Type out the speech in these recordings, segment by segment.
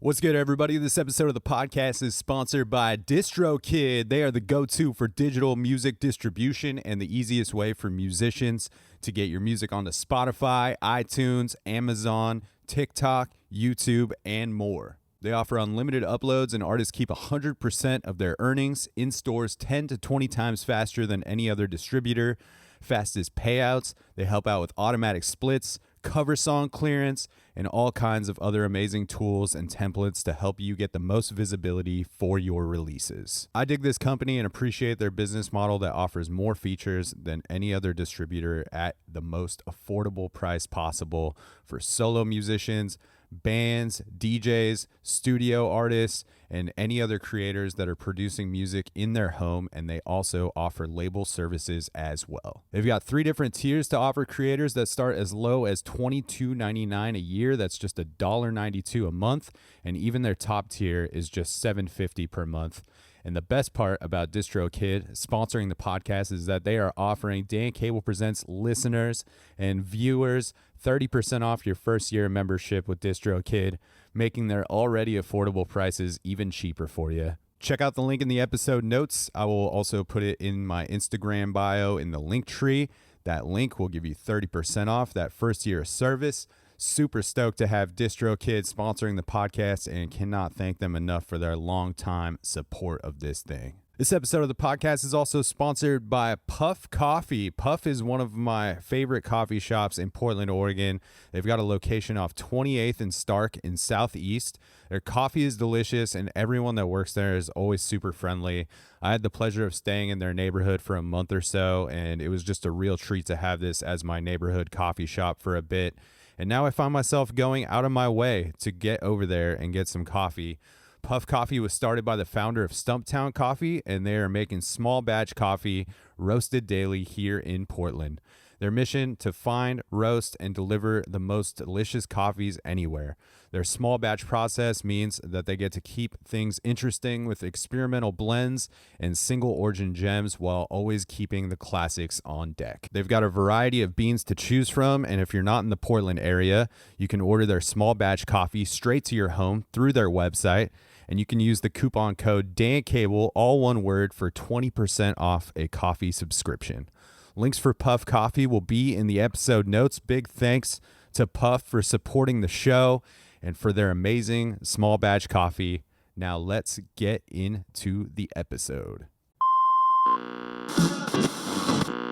What's good, everybody? This episode of the podcast is sponsored by DistroKid. They are the go-to for digital music distribution and the easiest way for musicians to get your music onto Spotify, iTunes, Amazon, TikTok, YouTube, and more. They offer unlimited uploads, and artists keep 100% of their earnings in stores 10 to 20 times faster than any other distributor. Fastest payouts. They help out with automatic splits, cover song clearance, and all kinds of other amazing tools and templates to help you get the most visibility for your releases. I dig this company and appreciate their business model that offers more features than any other distributor at the most affordable price possible for solo musicians, bands, DJs, studio artists, and any other creators that are producing music in their home, and they also offer label services as well. They've got 3 different tiers to offer creators that start as low as $22.99 a year. That's just $1.92 a month, and even their top tier is just $7.50 per month. And the best part about DistroKid sponsoring the podcast is that they are offering Dan Cable Presents listeners and viewers 30% off your first year of membership with DistroKid, making their already affordable prices even cheaper for you. Check out the link in the episode notes. I will also put it in my Instagram bio in the link tree. That link will give you 30% off that first year of service. Super stoked to have DistroKid sponsoring the podcast and cannot thank them enough for their long time support of this thing. This episode of the podcast is also sponsored by Puff Coffee. Puff is one of my favorite coffee shops in Portland, Oregon. They've got a location off 28th and Stark in Southeast. Their coffee is delicious, and everyone that works there is always super friendly. I had the pleasure of staying in their neighborhood for a month or so, and it was just a real treat to have this as my neighborhood coffee shop for a bit. And now I find myself going out of my way to get over there and get some coffee. Puff Coffee was started by the founder of Stumptown Coffee, and they are making small batch coffee roasted daily here in Portland. Their mission to find, roast, and deliver the most delicious coffees anywhere. Their small batch process means that they get to keep things interesting with experimental blends and single origin gems while always keeping the classics on deck. They've got a variety of beans to choose from, and if you're not in the Portland area, you can order their small batch coffee straight to your home through their website, and you can use the coupon code DANCABLE, all one word, for 20% off a coffee subscription. Links for Puff Coffee will be in the episode notes. Big thanks to Puff for supporting the show and for their amazing small batch coffee. Now let's get into the episode.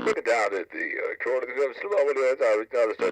Looking down at the corner of the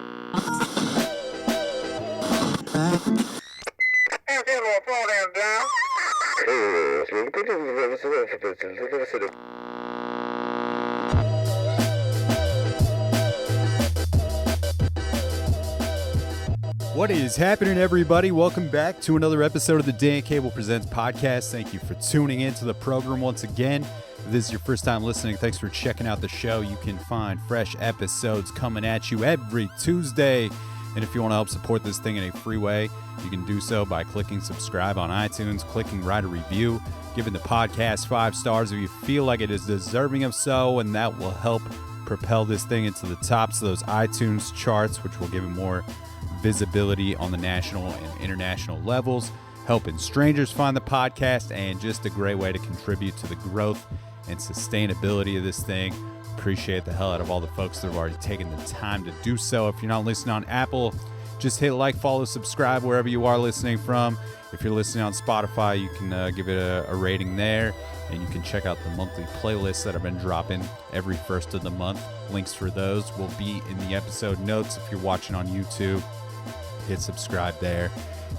What is happening, everybody? Welcome back to another episode of the Dan Cable Presents podcast. Thank you for tuning into the program once again. If this is your first time listening, thanks for checking out the show. You can find fresh episodes coming at you every Tuesday. And if you want to help support this thing in a free way, you can do so by clicking subscribe on iTunes, clicking write a review, giving the podcast 5 stars if you feel like it is deserving of so, and that will help propel this thing into the tops of those iTunes charts, which will give it more visibility on the national and international levels, helping strangers find the podcast, and just a great way to contribute to the growth and sustainability of this thing. Appreciate the hell out of all the folks that have already taken the time to do so. If you're not listening on Apple, just hit like, follow, subscribe wherever you are listening from. If you're listening on Spotify, you can give it a rating there, and you can check out the monthly playlists that have been dropping every first of the month. Links for those will be in the episode notes. If you're watching on YouTube, hit subscribe there.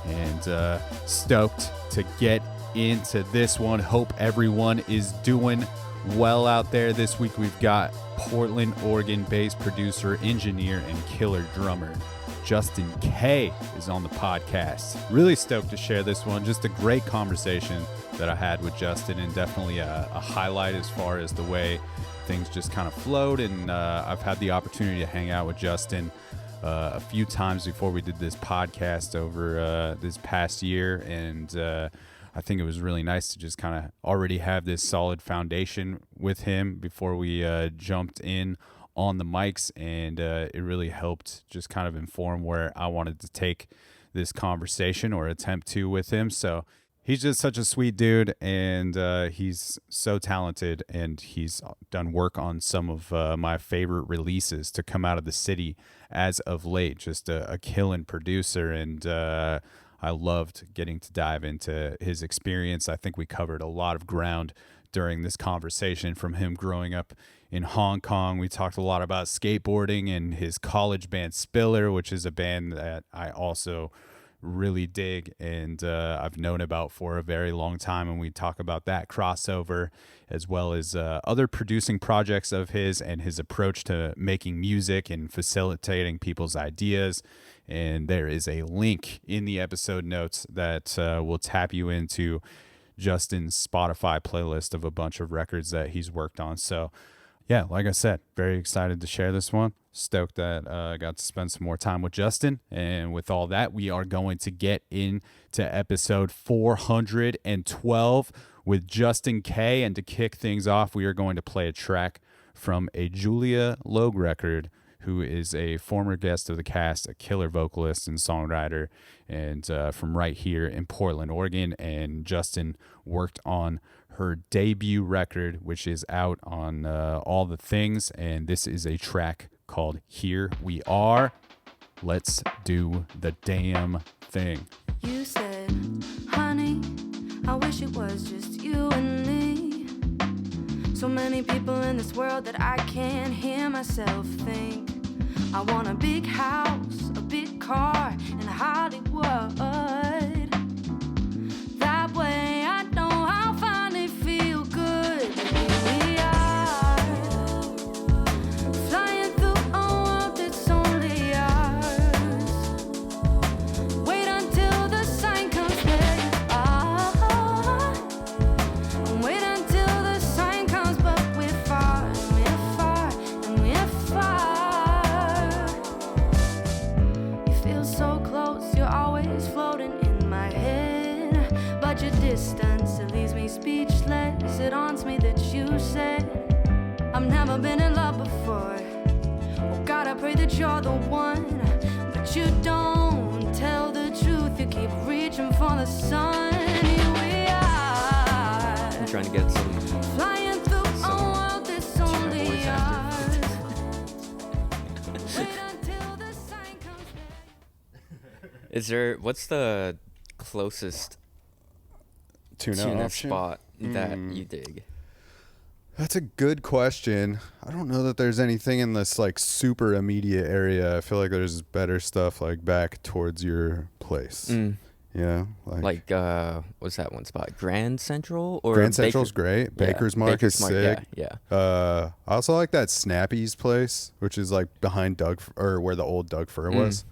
And stoked to get into this one. Hope everyone is doing well out there. This week we've got Portland, Oregon-based producer, engineer, and killer drummer Justin K is on the podcast. Really stoked to share this one. Just a great conversation that I had with Justin, and definitely a highlight as far as the way things just kind of flowed. And I've had the opportunity to hang out with Justin a few times before we did this podcast over this past year, and I think it was really nice to just kind of already have this solid foundation with him before we jumped in on the mics, and it really helped just kind of inform where I wanted to take this conversation or attempt to with him. So he's just such a sweet dude, and he's so talented, and he's done work on some of my favorite releases to come out of the city as of late. Just a killing producer, and I loved getting to dive into his experience. I think we covered a lot of ground during this conversation, from him growing up in Hong Kong. We talked a lot about skateboarding and his college band Spiller, which is a band that I also really dig and I've known about for a very long time. And we talk about that crossover, as well as other producing projects of his and his approach to making music and facilitating people's ideas. And there is a link in the episode notes that will tap you into Justin's Spotify playlist of a bunch of records that he's worked on. So yeah, like I said, very excited to share this one. Stoked that I got to spend some more time with Justin. And with all that, we are going to get into episode 412 with Justin K. And to kick things off, we are going to play a track from a Julia Logue record, who is a former guest of the cast, a killer vocalist and songwriter, and from right here in Portland, Oregon. And Justin worked on her debut record, which is out on all the things. And this is a track called Here We Are. Let's do the damn thing. You said, honey, I wish it was just you and me. So many people in this world that I can't hear myself think. I want a big house, a big car in Hollywood. That way I know I'll finally feel good. Here we are, flying through a world that's only ours. Wait until the sign comes where you are. Wait until the sign comes, but we're far, and we're far, and we're far. You feel so close, you're always floating in my head. But your distance, it leaves me speechless. It haunts me that you said I've never been in love before. Oh God, I pray that you're the one. But you don't tell the truth. You keep reaching for the sun. Here we are, I'm trying to get some. flying through a world that's only voice ours. Wait until the sign comes. What's the closest tuna spot that you dig? That's a good question. I don't know that there's anything in this like super immediate area. I feel like there's better stuff like back towards your place. Yeah, Like what's that one spot? Grand Central or Grand Central's great. Yeah, Baker's Mark is sick. Yeah. I also like that Snappy's place, which is like behind where the old Doug Fir was.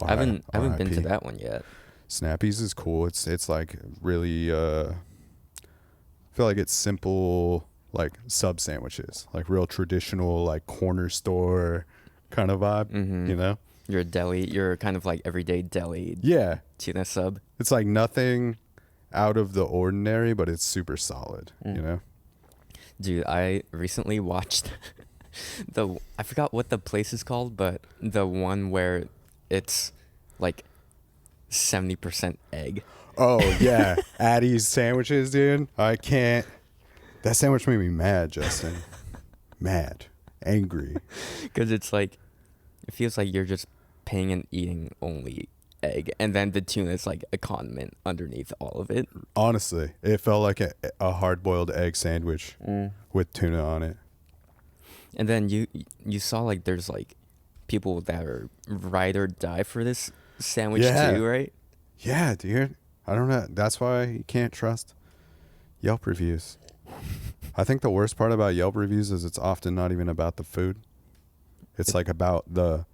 I haven't been to RIP. that one yet. Snappy's is cool. It's like really I feel like it's simple, like sub sandwiches, like real traditional, like corner store kind of vibe. You know, You're a deli. You're kind of like everyday deli. yeah, Tuna sub. it's like nothing out of the ordinary, but it's super solid. You know, Dude, I recently watched I forgot what the place is called, but the one where it's like 70% egg. oh yeah, Addie's sandwiches, dude. I can't. That sandwich made me mad, Justin. Mad, angry. Because it's like, it feels like you're just paying and eating only egg. And then the tuna is like a condiment underneath all of it. Honestly, it felt like a hard-boiled egg sandwich with tuna on it. And then you saw like there's like people that are ride or die for this sandwich too, right? Yeah, dude. I don't know. That's why you can't trust Yelp reviews. I think the worst part about Yelp reviews is it's often not even about the food. It's like about the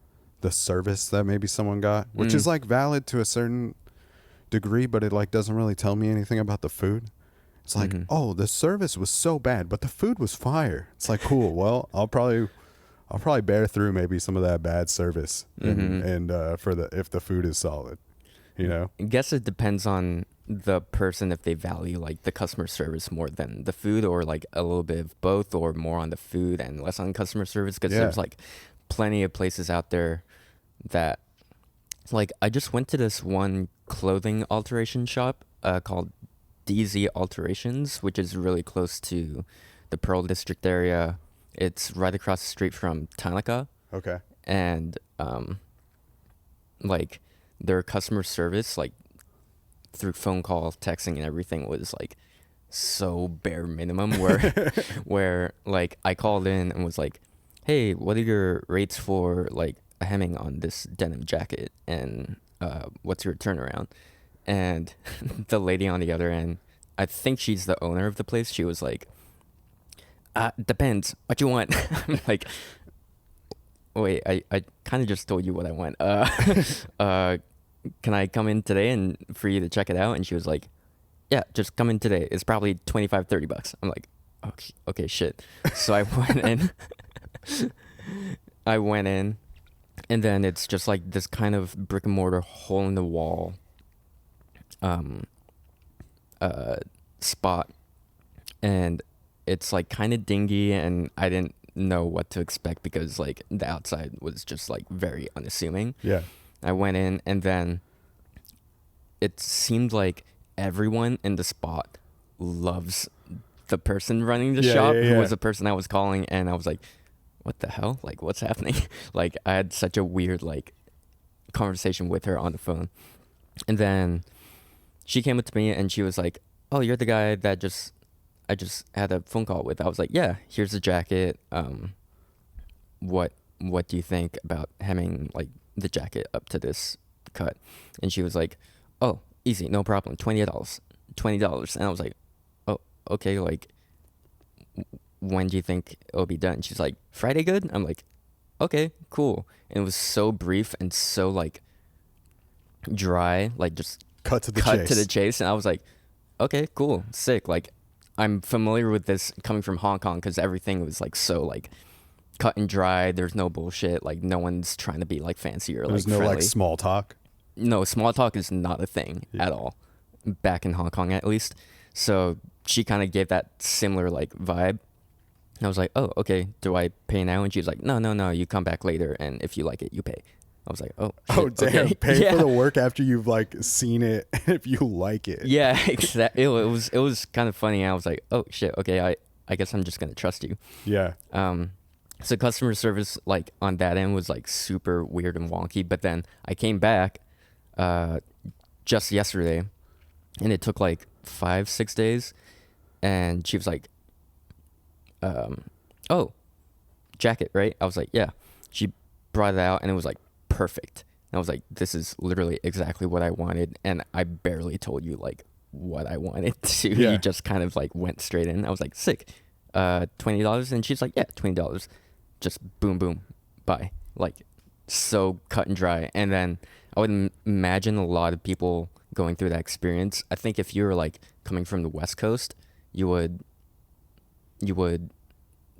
service that maybe someone got, which is like valid to a certain degree, but it like doesn't really tell me anything about the food. It's like, oh, the service was so bad, but the food was fire. It's like, cool. Well, I'll probably bear through maybe some of that bad service and if the food is solid, you know? I guess it depends on the person if they value like the customer service more than the food, or like a little bit of both, or more on the food and less on customer service. Because there's like plenty of places out there that like I just went to this one clothing alteration shop called DZ Alterations, which is really close to the Pearl District area. It's right across the street from Tanaka, Okay. and like their customer service, like through phone call, texting, and everything was like so bare minimum. Where like I called in and was like, "Hey, what are your rates for like a hemming on this denim jacket, and what's your turnaround?" And the lady on the other end, I think she's the owner of the place. She was like, "Depends. What you want?" I'm like, "Wait, I kind of just told you what I want. Can I come in today and for you to check it out?" And she was like, "Yeah, just come in today. It's probably $25-$30. I'm like, okay, shit." So I went in. I went in, and then it's just like this kind of brick and mortar hole in the wall spot, and it's like kind of dingy, and I didn't know what to expect because like the outside was just like very unassuming. Yeah. I went in, and then it seemed like everyone in the spot loves the person running the shop, who was the person I was calling, and I was like, what the hell? Like, what's happening? Like, I had such a weird like conversation with her on the phone, and then she came up to me and she was like, "Oh, you're the guy that I just had a phone call with." I was like, "Yeah, here's the jacket. What do you think about hemming like the jacket up to this cut?" And she was like, "Oh, easy, no problem, $20. And I was like, "Oh, okay, like when do you think it'll be done?" She's like, "Friday good?" I'm like, "Okay, cool." And it was so brief and so like dry, like just Cut to the chase. And I was like, "Okay, cool, sick." Like, I'm familiar with this coming from Hong Kong because everything was like so like cut and dry. There's no bullshit. Like, no one's trying to be like fancy or There's like no friendly. like small talk. No, small talk is not a thing at all, back in Hong Kong at least. So she kind of gave that similar like vibe. And I was like, "Oh, okay, do I pay now?" And she was like, No, you come back later, and if you like it, you pay." I was like, "Oh, shit, Oh damn! okay." Pay for the work after you've like seen it if you like it. Yeah, exactly. It was kind of funny. I was like, "Oh shit, okay, I guess I'm just gonna trust you." Yeah. So customer service like on that end was like super weird and wonky. But then I came back just yesterday, and it took like 5-6 days, and she was like, "Oh, jacket, right?" I was like, "Yeah." She brought it out, and it was like perfect. And I was like, "This is literally exactly what I wanted," and I barely told you like what I wanted to. Yeah. You just kind of like went straight in. I was like, "Sick, $20," and she's like, "Yeah, $20." Just boom, boom, bye. Like, so cut and dry. And then I would imagine a lot of people going through that experience. I think if you were like coming from the West Coast, you would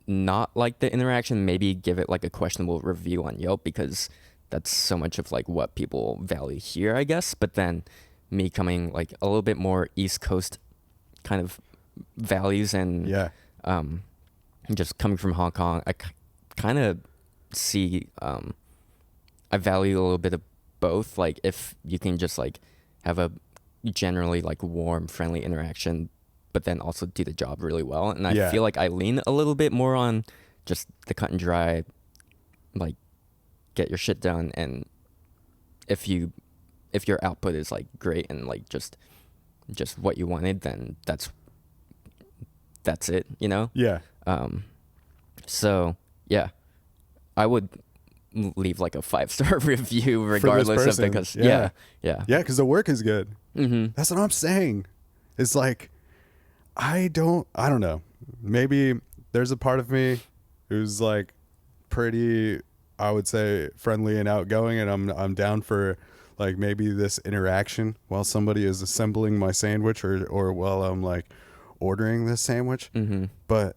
not like the interaction, maybe give it like a questionable review on Yelp, because that's so much of like what people value here, I guess. But then me coming like a little bit more East Coast kind of values, and just coming from Hong Kong, I kind of see I value a little bit of both. Like, if you can just like have a generally like warm, friendly interaction, but then also do the job really well. And I feel like I lean a little bit more on just the cut and dry, like, get your shit done. And if your output is like great and like just what you wanted, then that's it, you know? Yeah. So yeah, I would leave like a 5-star review regardless of the, because yeah, because the work is good. Mm-hmm. That's what I'm saying. It's like, I don't know. Maybe there's a part of me who's like pretty, I would say, friendly and outgoing, and I'm down for like maybe this interaction while somebody is assembling my sandwich or while I'm like ordering this sandwich. Mm-hmm. But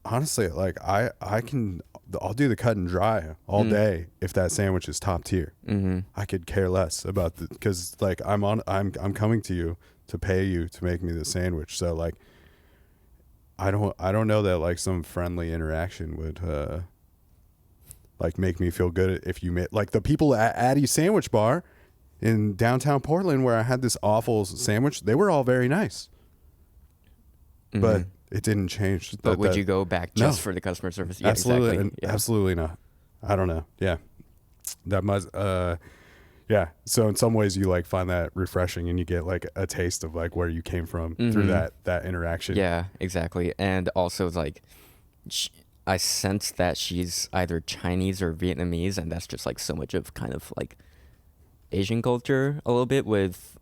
honestly, like I'll do the cut and dry all day if that sandwich is top tier. Mm-hmm. I could care less about because like I'm coming to you to pay you to make me the sandwich. So like I don't know that like some friendly interaction like make me feel good if you made like the people at Addie's Sandwich Bar in downtown Portland where I had this awful sandwich. They were all very nice, but it didn't change. But would you go back just for the customer service? Yeah, absolutely, exactly. absolutely not. I don't know. Yeah, that must. Yeah. So in some ways, you like find that refreshing, and you get like a taste of like where you came from through that interaction. Yeah, exactly. And also, it's like, I sense that she's either Chinese or Vietnamese, and that's just like so much of kind of like Asian culture a little bit, with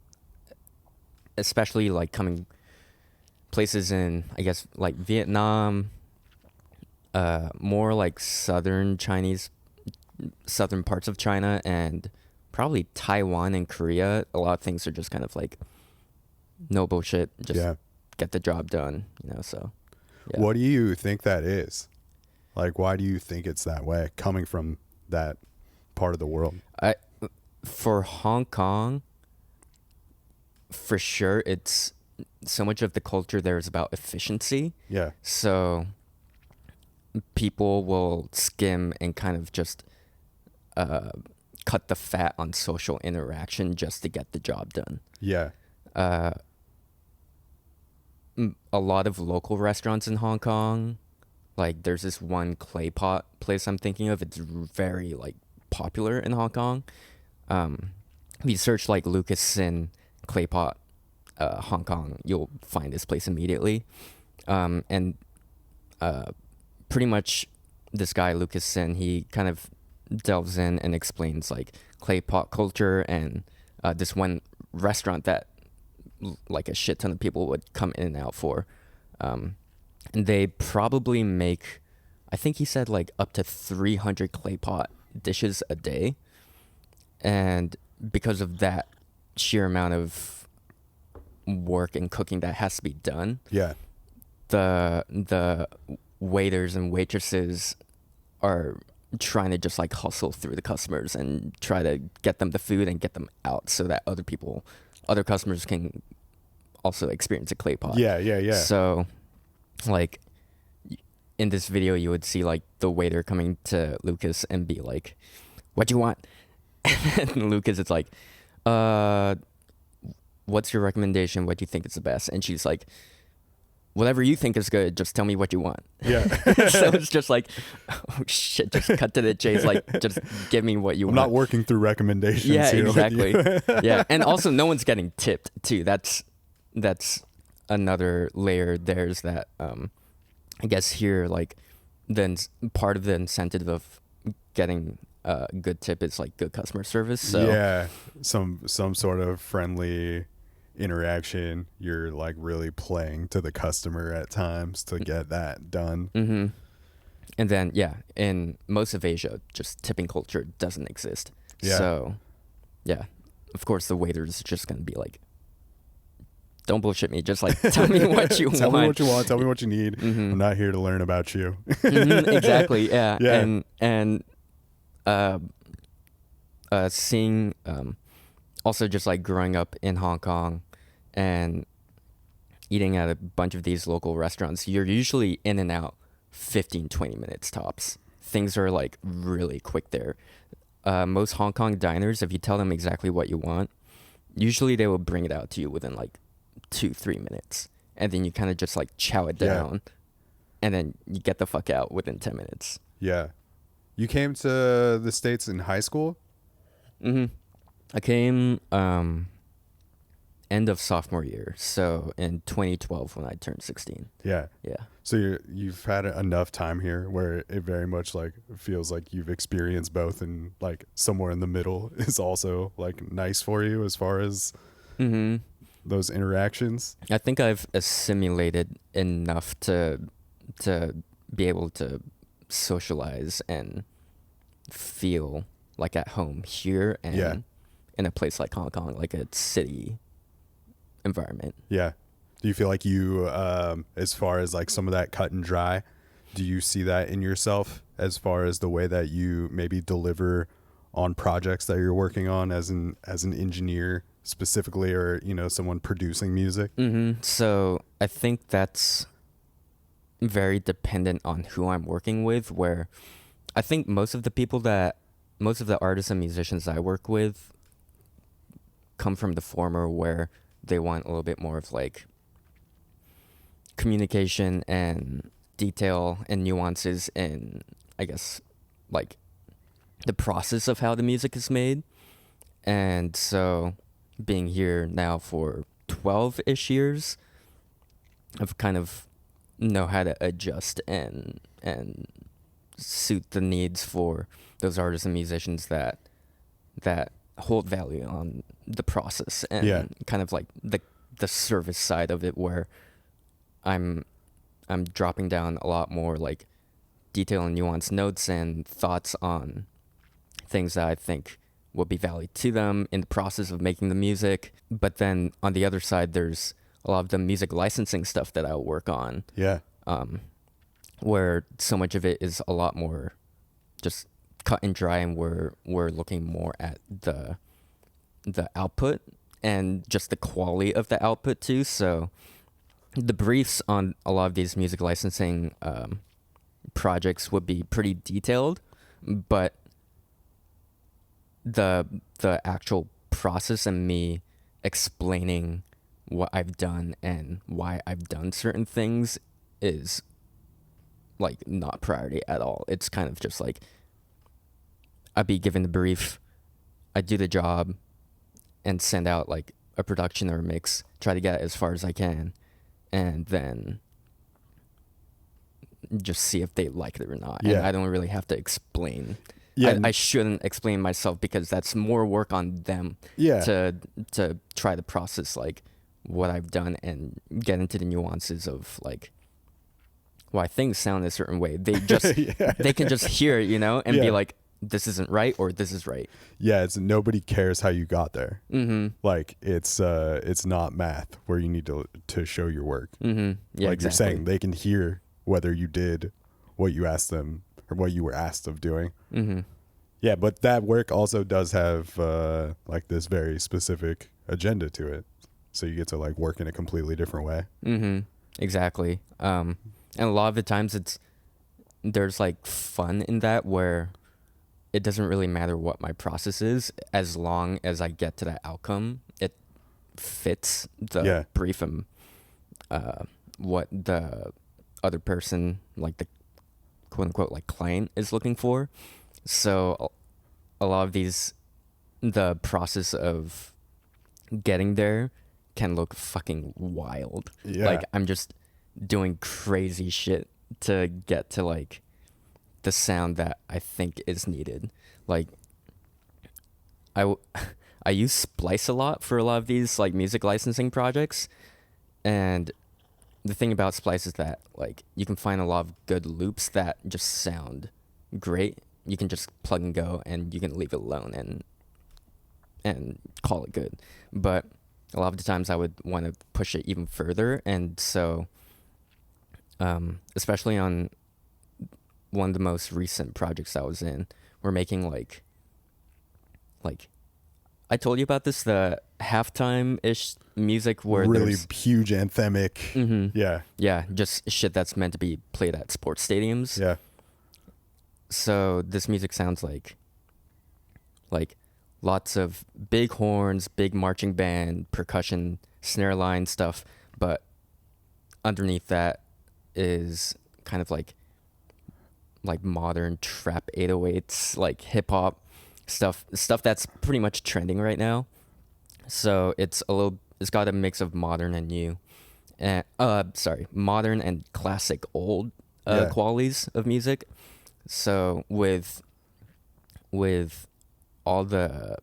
especially like coming places in, I guess, like Vietnam, more like southern parts of China, and probably Taiwan and Korea. A lot of things are just kind of like no bullshit, just get the job done, you know. So what do you think that is? Like, why do you think it's that way coming from that part of the world? For Hong Kong, for sure, it's so much of the culture there is about efficiency. Yeah. So people will skim and kind of just cut the fat on social interaction just to get the job done. Yeah. A lot of local restaurants in Hong Kong, like there's this one clay pot place I'm thinking of. It's very like popular in Hong Kong. If you search like Lucas Sin clay pot Hong Kong, you'll find this place immediately. And pretty much this guy Lucas Sin, he kind of delves in and explains like clay pot culture and this one restaurant that like a shit ton of people would come in and out for. And they probably make, I think he said like up to 300 clay pot dishes a day. And because of that sheer amount of work and cooking that has to be done, the waiters and waitresses are trying to just like hustle through the customers and try to get them the food and get them out so that other customers can also experience a clay pot. Yeah. So like in this video you would see like the waiter coming to Lucas and be like, "What do you want?" And Lucas is like, "What's your recommendation? What do you think is the best?" And she's like, "Whatever you think is good, just tell me what you want." Yeah. So it's just like, oh shit, just cut to the chase. Like, just give me what you want. I'm not working through recommendations. Yeah, here exactly. with you. Yeah. And also no one's getting tipped too. That's another layer. There's that, I guess here, like then part of the incentive of getting a good tip is like good customer service. So yeah, some sort of friendly interaction. You're like really playing to the customer at times to get that done. Mm-hmm. And then in most of Asia, just tipping culture doesn't exist. Yeah. So yeah, of course the waiter's just gonna be like, "Don't bullshit me, just like tell me what you Tell want. me what you want. Tell me what you need. Mm-hmm. I'm not here to learn about you." Exactly. Yeah. Yeah. And seeing also just like growing up in Hong Kong and eating at a bunch of these local restaurants, you're usually in and out 15-20 minutes tops. Things are like really quick there. Most Hong Kong diners, if you tell them exactly what you want, usually they will bring it out to you within like 2-3 minutes, and then you kind of just like chow it down, and then you get the fuck out within 10 minutes. Yeah. You came to the States in high school? Mm-hmm. I came end of sophomore year, so in 2012 when I turned 16. Yeah. Yeah. So you've had enough time here where it very much like feels like you've experienced both, and like somewhere in the middle is also like nice for you as far as those interactions. I think I've assimilated enough to be able to socialize and feel like at home here and in a place like Hong Kong, like a city environment. Yeah. Do you feel like you, as far as like some of that cut and dry, do you see that in yourself as far as the way that you maybe deliver on projects that you're working on as an engineer specifically, or, you know, someone producing music? Mm-hmm. So I think that's very dependent on who I'm working with, where I think most of the artists and musicians I work with come from the former, where they want a little bit more of like communication and detail and nuances in, I guess, like the process of how the music is made. And so being here now for 12-ish years, I've kind of know how to adjust and suit the needs for those artists and musicians that hold value on the process and kind of like the service side of it, where I'm dropping down a lot more like detail and nuanced notes and thoughts on things that I think will be valued to them in the process of making the music. But then on the other side, there's a lot of the music licensing stuff that I'll work on. Yeah. Where so much of it is a lot more just cut and dry, and we're looking more at the output and just the quality of the output too. So the briefs on a lot of these music licensing projects would be pretty detailed, but the actual process and me explaining what I've done and why I've done certain things is like not priority at all. It's kind of just like I'd be given the brief, I do the job and send out like a production or a mix, try to get it as far as I can, and then just see if they like it or not. Yeah. And I don't really have to explain. Yeah. I shouldn't explain myself, because that's more work on them to try to process like what I've done and get into the nuances of like why things sound a certain way. They just they can just hear it, and be like, this isn't right or this is right. Yeah, it's nobody cares how you got there. Mm-hmm. Like it's not math where you need to show your work. Mm-hmm. Yeah, like exactly. You're saying, they can hear whether you did what you asked them or what you were asked of doing. Mm-hmm. Yeah, but that work also does have like this very specific agenda to it. So you get to like work in a completely different way. Mm-hmm. Exactly. And a lot of the times there's like fun in that, where it doesn't really matter what my process is, as long as I get to that outcome. It fits the brief and what the other person, like the quote unquote like client, is looking for. So a lot of the process of getting there can look fucking wild. Yeah. Like I'm just doing crazy shit to get to like the sound that I think is needed. Like I use Splice a lot for a lot of these like music licensing projects, and the thing about Splice is that like you can find a lot of good loops that just sound great. You can just plug and go, and you can leave it alone and call it good. But a lot of the times I would want to push it even further, and so especially on one of the most recent projects I was in, we're making like I told you about this, the halftime-ish music where really there's huge anthemic. Mm-hmm. Yeah. Just shit that's meant to be played at sports stadiums. Yeah. So this music sounds like lots of big horns, big marching band, percussion, snare line stuff, but underneath that is kind of like modern trap 808s, like hip hop stuff that's pretty much trending right now. So it's got a mix of modern and new, and modern and classic old qualities of music. So with all the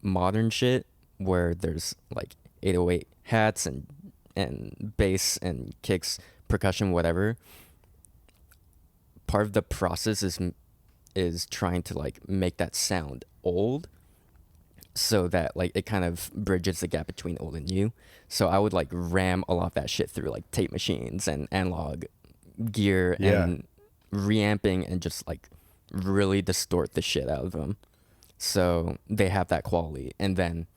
modern shit where there's like 808 hats and bass and kicks, percussion, whatever, part of the process is trying to like make that sound old, so that like it kind of bridges the gap between old and new. So I would like ram a lot of that shit through like tape machines and analog gear and reamping, and just like really distort the shit out of them, so they have that quality. And then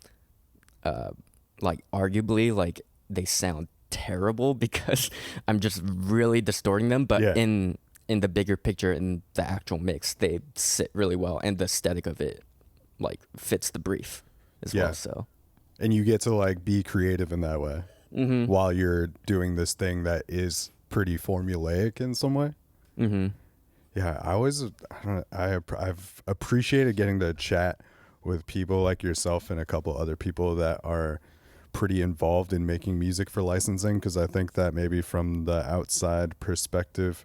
like arguably like they sound terrible because I'm just really distorting them, but in in the bigger picture, in the actual mix, they sit really well, and the aesthetic of it like fits the brief as well. So, and you get to like be creative in that way while you're doing this thing that is pretty formulaic in some way. Yeah, I've appreciated getting to chat with people like yourself and a couple other people that are pretty involved in making music for licensing, because I think that maybe from the outside perspective,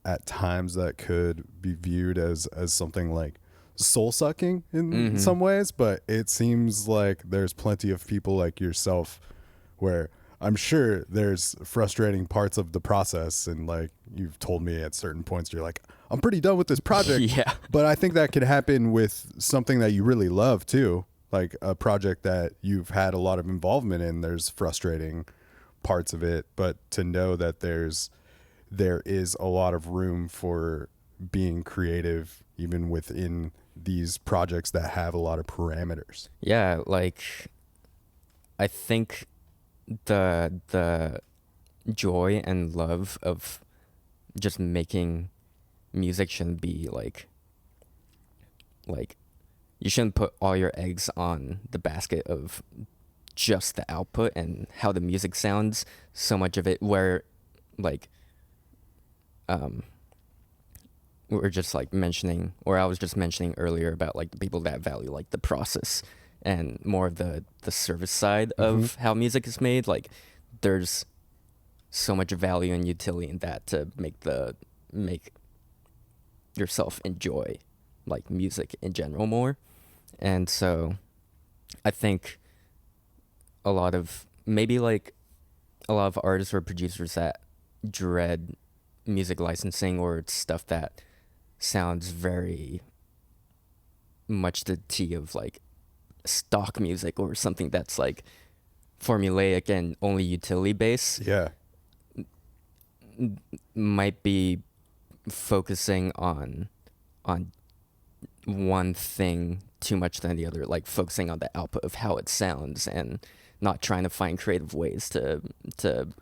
at times that could be viewed as something like soul sucking in some ways, but it seems like there's plenty of people like yourself where I'm sure there's frustrating parts of the process, and like you've told me at certain points you're like, I'm pretty done with this project. Yeah. But I think that could happen with something that you really love too, like a project that you've had a lot of involvement in. There's frustrating parts of it, but to know that there is a lot of room for being creative even within these projects that have a lot of parameters. Yeah, like I think the joy and love of just making music shouldn't be like you shouldn't put all your eggs on the basket of just the output and how the music sounds. So much of it where like we're just like mentioning, or I was just mentioning earlier about like the people that value like the process and more of the service side of how music is made. Like there's so much value and utility in that to make yourself enjoy like music in general more. And so I think a lot of artists or producers that dread music licensing or stuff that sounds very much the T of like stock music or something that's like formulaic and only utility based. Yeah. Might be focusing on one thing too much than the other, like focusing on the output of how it sounds and not trying to find creative ways to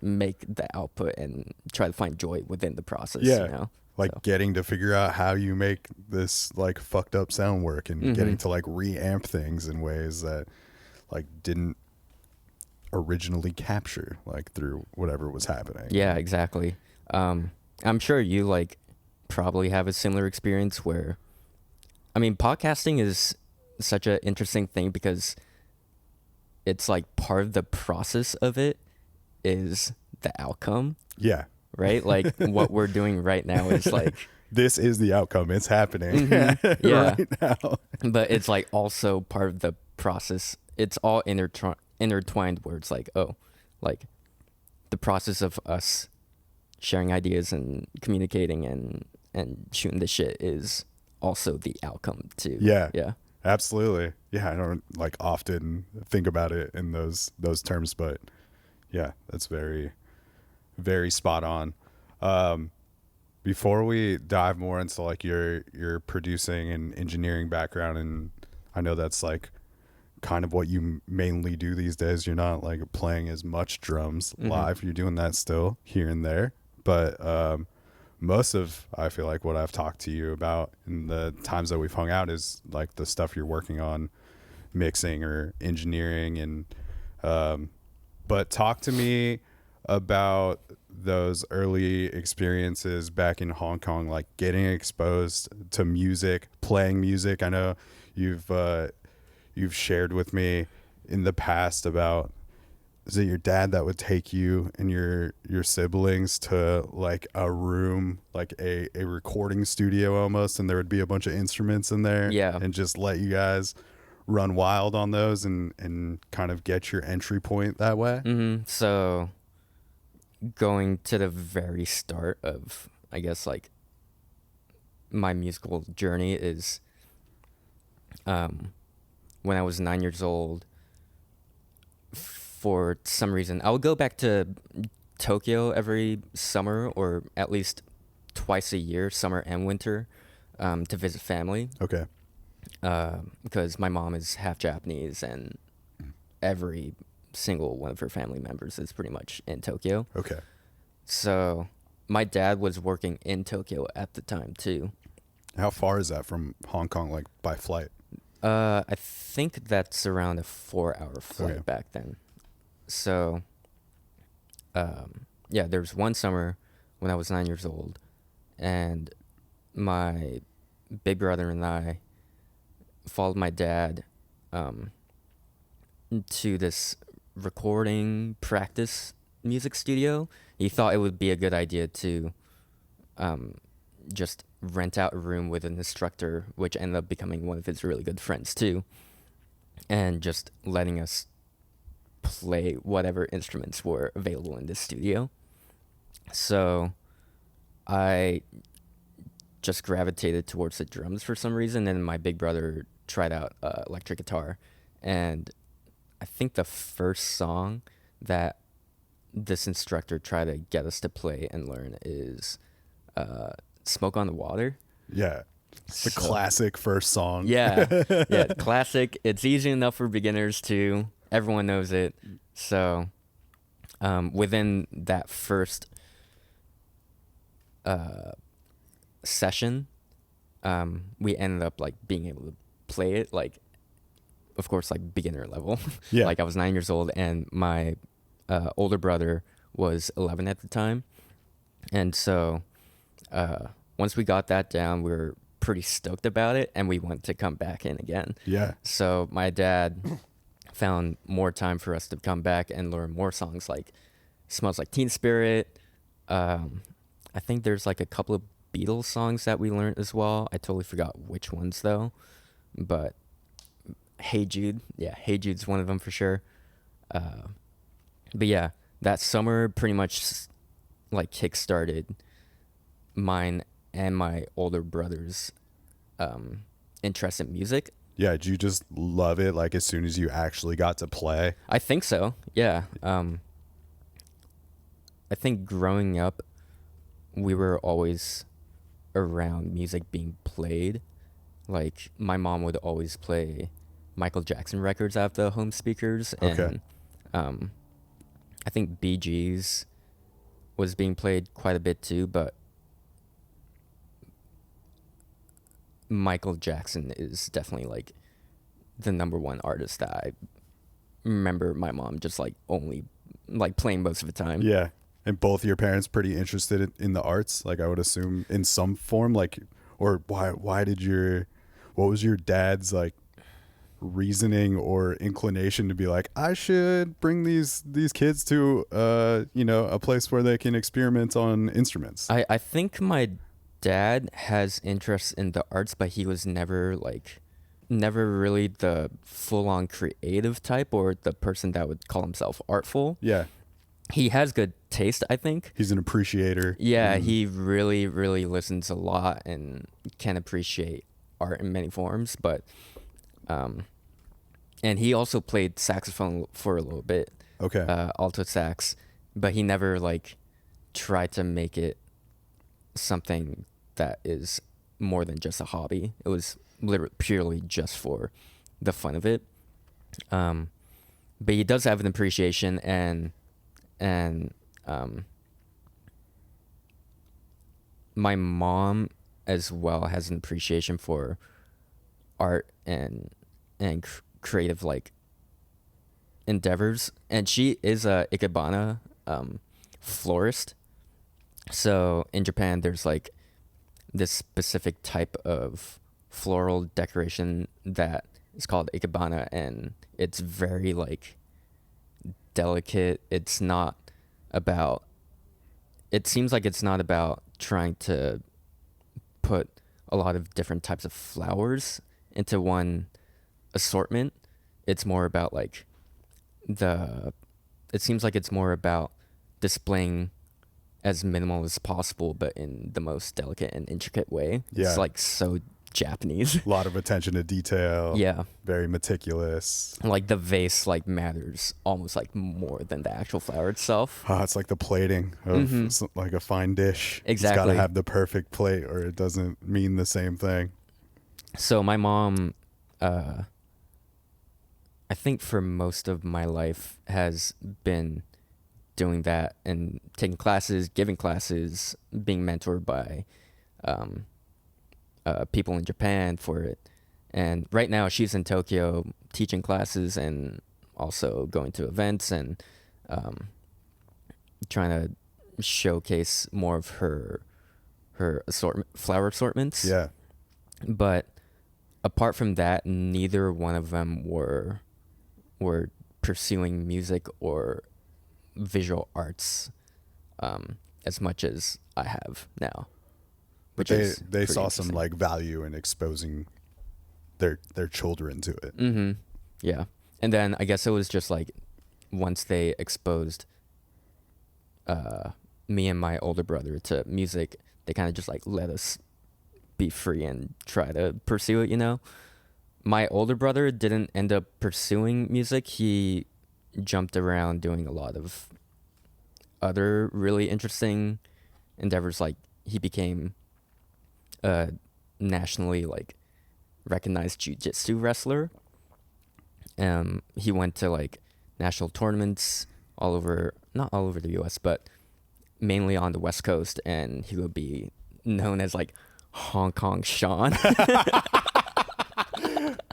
make the output and try to find joy within the process. Yeah. You know? Like getting to figure out how you make this like fucked up sound work, and getting to like reamp things in ways that like didn't originally capture like through whatever was happening. Yeah, exactly. I'm sure you like probably have a similar experience where, I mean, podcasting is such an interesting thing because it's like part of the process of it is the outcome. Yeah. Right? Like what we're doing right now is like this is the outcome. It's happening yeah. right now. But it's like also part of the process. It's all intertwined where it's like, oh, like the process of us sharing ideas and communicating and shooting the shit is also the outcome too. Yeah. Yeah. Absolutely. Yeah, I don't like often think about it in those terms, but yeah, that's very, very spot on. Before we dive more into like your producing and engineering background, and I know that's like kind of what you mainly do these days. You're not like playing as much drums live. You're doing that still here and there, but most of, I feel like, what I've talked to you about in the times that we've hung out is like the stuff you're working on mixing or engineering. And but talk to me about those early experiences back in Hong Kong, like getting exposed to music, playing music. I know you've shared with me in the past about, is it your dad that would take you and your siblings to like a room, like a recording studio almost, and there would be a bunch of instruments in there, and just let you guys run wild on those and kind of get your entry point that way? So going to the very start of, I guess, like my musical journey is when I was 9 years old. For some reason, I would go back to Tokyo every summer, or at least twice a year, summer and winter, to visit family. Okay. Because my mom is half Japanese, and every single one of her family members is pretty much in Tokyo. Okay. So my dad was working in Tokyo at the time too. How far is that from Hong Kong, like by flight? I think that's around a 4-hour flight Okay. back then. So, yeah, there was one summer when I was 9 years old, and my big brother and I followed my dad to this recording practice music studio. He thought it would be a good idea to just rent out a room with an instructor, which ended up becoming one of his really good friends too, and just letting us play whatever instruments were available in this studio. So I just gravitated towards the drums for some reason, and my big brother tried out electric guitar. And I think the first song that this instructor tried to get us to play and learn is Smoke on the Water. Yeah. It's the So- classic first song. Yeah, yeah, classic. It's easy enough for beginners too. Everyone knows it. So within that first session, we ended up like being able to play it, like, of course, like beginner level. Yeah. Like I was 9 years old, and my older brother was 11 at the time, and so once we got that down, we were pretty stoked about it, and we wanted to come back in again. Yeah. So my dad found more time for us to come back and learn more songs like Smells Like Teen Spirit. I think there's like a couple of Beatles songs that we learned as well. I totally forgot which ones though. But Hey Jude. Yeah, Hey Jude's one of them for sure. But yeah, that summer pretty much like kickstarted mine and my older brother's interest in music. Yeah. Did you just love it like as soon as you actually got to play? I think so. Yeah. I think growing up, we were always around music being played. Like my mom would always play Michael Jackson records out of the home speakers, Okay. and I think Bee Gees was being played quite a bit too. But Michael Jackson is definitely like the number one artist that I remember my mom just like only like playing most of the time. Yeah. And both your parents pretty interested in the arts, like I would assume in some form, like, or what was your dad's like reasoning or inclination to be like, I should bring these kids to a place where they can experiment on instruments? I think my dad has interest in the arts, but he was never really the full-on creative type or the person that would call himself artful. Yeah. He has good taste, I think. He's an appreciator. Yeah, he really, really listens a lot and can appreciate art in many forms. But, and he also played saxophone for a little bit, Okay. alto sax, but he never like tried to make it something that is more than just a hobby. It was literally purely just for the fun of it. But he does have an appreciation and my mom as well has an appreciation for art and creative like endeavors, and she is a ikebana florist. So in Japan there's like this specific type of floral decoration that is called ikebana, and it's very like delicate. It seems like it's not about trying to put a lot of different types of flowers into one assortment. It's more about like it seems like it's more about displaying as minimal as possible, but in the most delicate and intricate way. Yeah. It's like so Japanese. A lot of attention to detail. Yeah. Very meticulous. Like the vase like matters almost like more than the actual flower itself. It's like the plating of it's like a fine dish. It's got Exactly. to have the perfect plate or it doesn't mean the same thing. So my mom, I think for most of my life has been doing that and taking classes, giving classes, being mentored by people in Japan for it. And right now she's in Tokyo teaching classes and also going to events and trying to showcase more of her flower assortments. Yeah. But apart from that, neither one of them were pursuing music or visual arts as much as I have now. Which They saw some like value in exposing their children to it. Mm-hmm. Yeah. And then I guess it was just like once they exposed me and my older brother to music, they kind of just like let us be free and try to pursue it, you know? My older brother didn't end up pursuing music. He jumped around doing a lot of other really interesting endeavors. Like he became a nationally like recognized jiu-jitsu wrestler. He went to like national tournaments not all over the US, but mainly on the West Coast, and he would be known as like Hong Kong Sean.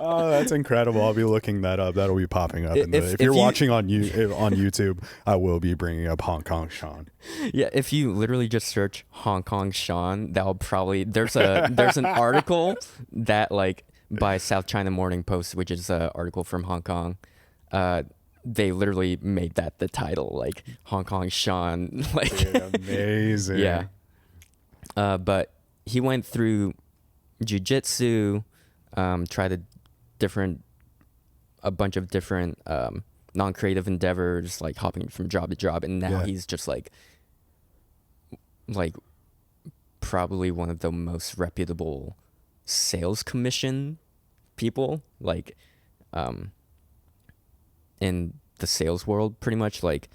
Oh, that's incredible. I'll be looking that up. That'll be popping up. If you're watching on YouTube, I will be bringing up Hong Kong Sean. Yeah, if you literally just search Hong Kong Sean, that'll probably there's an article that like by South China Morning Post, which is an article from Hong Kong. They literally made that the title, like Hong Kong Sean. Like Dude, amazing. Yeah. But he went through jiu-jitsu, tried a bunch of different non-creative endeavors, like hopping from job to job, and now he's just like probably one of the most reputable sales commission people, like in the sales world, pretty much. Like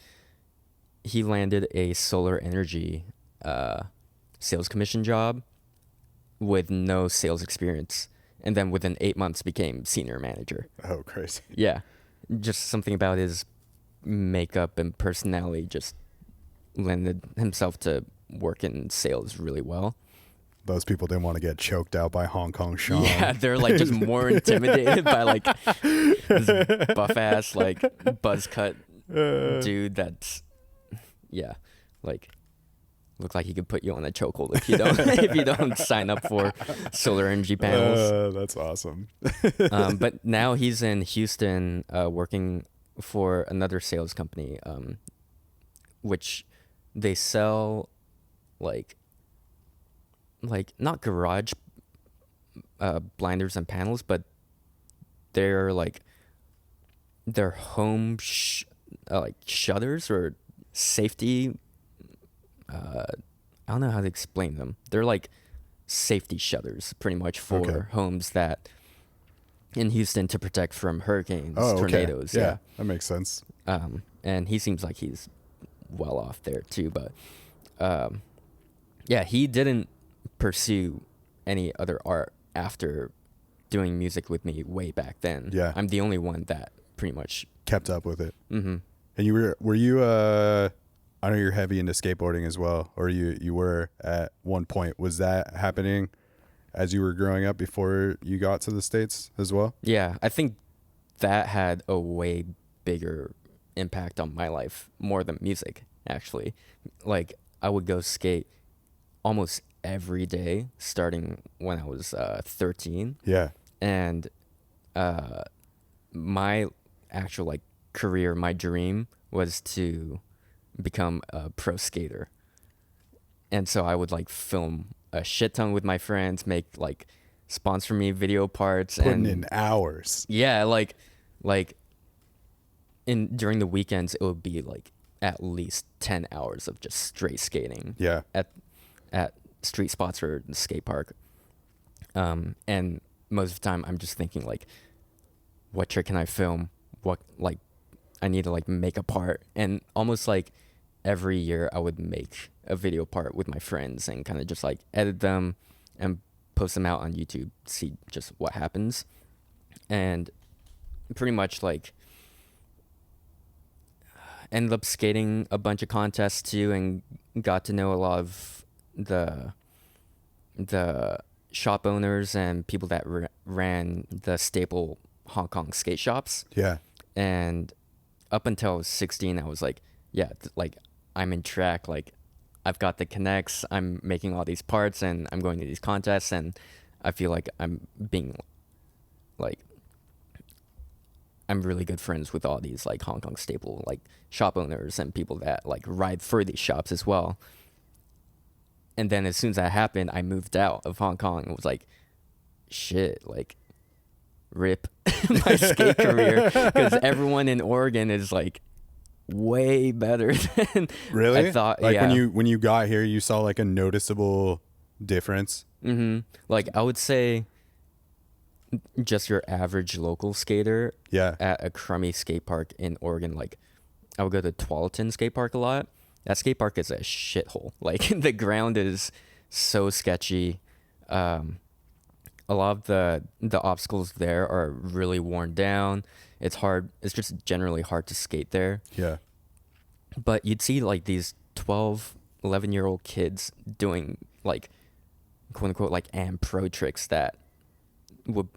he landed a solar energy sales commission job with no sales experience, and then within 8 months became senior manager. Oh, crazy. Yeah, just something about his makeup and personality just lended himself to work in sales really well. Those people didn't want to get choked out by Hong Kong Sean. Yeah, they're like just more intimidated by like this buff ass like buzz cut dude that's like look like he could put you on a chokehold if you don't sign up for solar energy panels. That's awesome. But now he's in Houston working for another sales company, which they sell like not garage blinders and panels, but they're like their home like shutters or safety. I don't know how to explain them. They're like safety shutters pretty much for homes that in Houston to protect from hurricanes, tornadoes. Yeah, that makes sense. And he seems like he's well off there too, but he didn't pursue any other art after doing music with me way back then. Yeah. I'm the only one that pretty much kept up with it. Mm-hmm. And were you I know you're heavy into skateboarding as well, or you were at one point. Was that happening as you were growing up before you got to the States as well? Yeah, I think that had a way bigger impact on my life, more than music, actually. Like, I would go skate almost every day starting when I was 13. Yeah. And my actual like career, my dream was to become a pro skater. And so I would like film a shit ton with my friends, make like sponsor me video parts, Putting in hours. Yeah, like during the weekends it would be like at least 10 hours of just straight skating. Yeah. At street spots or the skate park. And most of the time I'm just thinking like, what trick can I film? What, like, I need to like make a part. And almost like every year I would make a video part with my friends and kind of just like edit them and post them out on YouTube, see just what happens. And pretty much like ended up skating a bunch of contests too, and got to know a lot of the shop owners and people that ran the staple Hong Kong skate shops. Yeah. And up until I was 16, I was like, yeah, like I'm in track, like I've got the connects, I'm making all these parts, and I'm going to these contests, and I feel like I'm being like, I'm really good friends with all these like Hong Kong staple like shop owners and people that like ride for these shops as well. And then as soon as that happened, I moved out of Hong Kong and was like, shit, like rip my skate career, because everyone in Oregon is like way better than Really? I thought. Like yeah. when you got here, you saw like a noticeable difference. Like I would say just your average local skater Yeah. at a crummy skate park in Oregon, like I would go to Tualatin skate park a lot. That skate park is a shithole. Like the ground is so sketchy. A lot of the obstacles there are really worn down. It's hard. It's just generally hard to skate there. Yeah. But you'd see like these 12, 11-year-old kids doing like quote unquote like am pro tricks that would,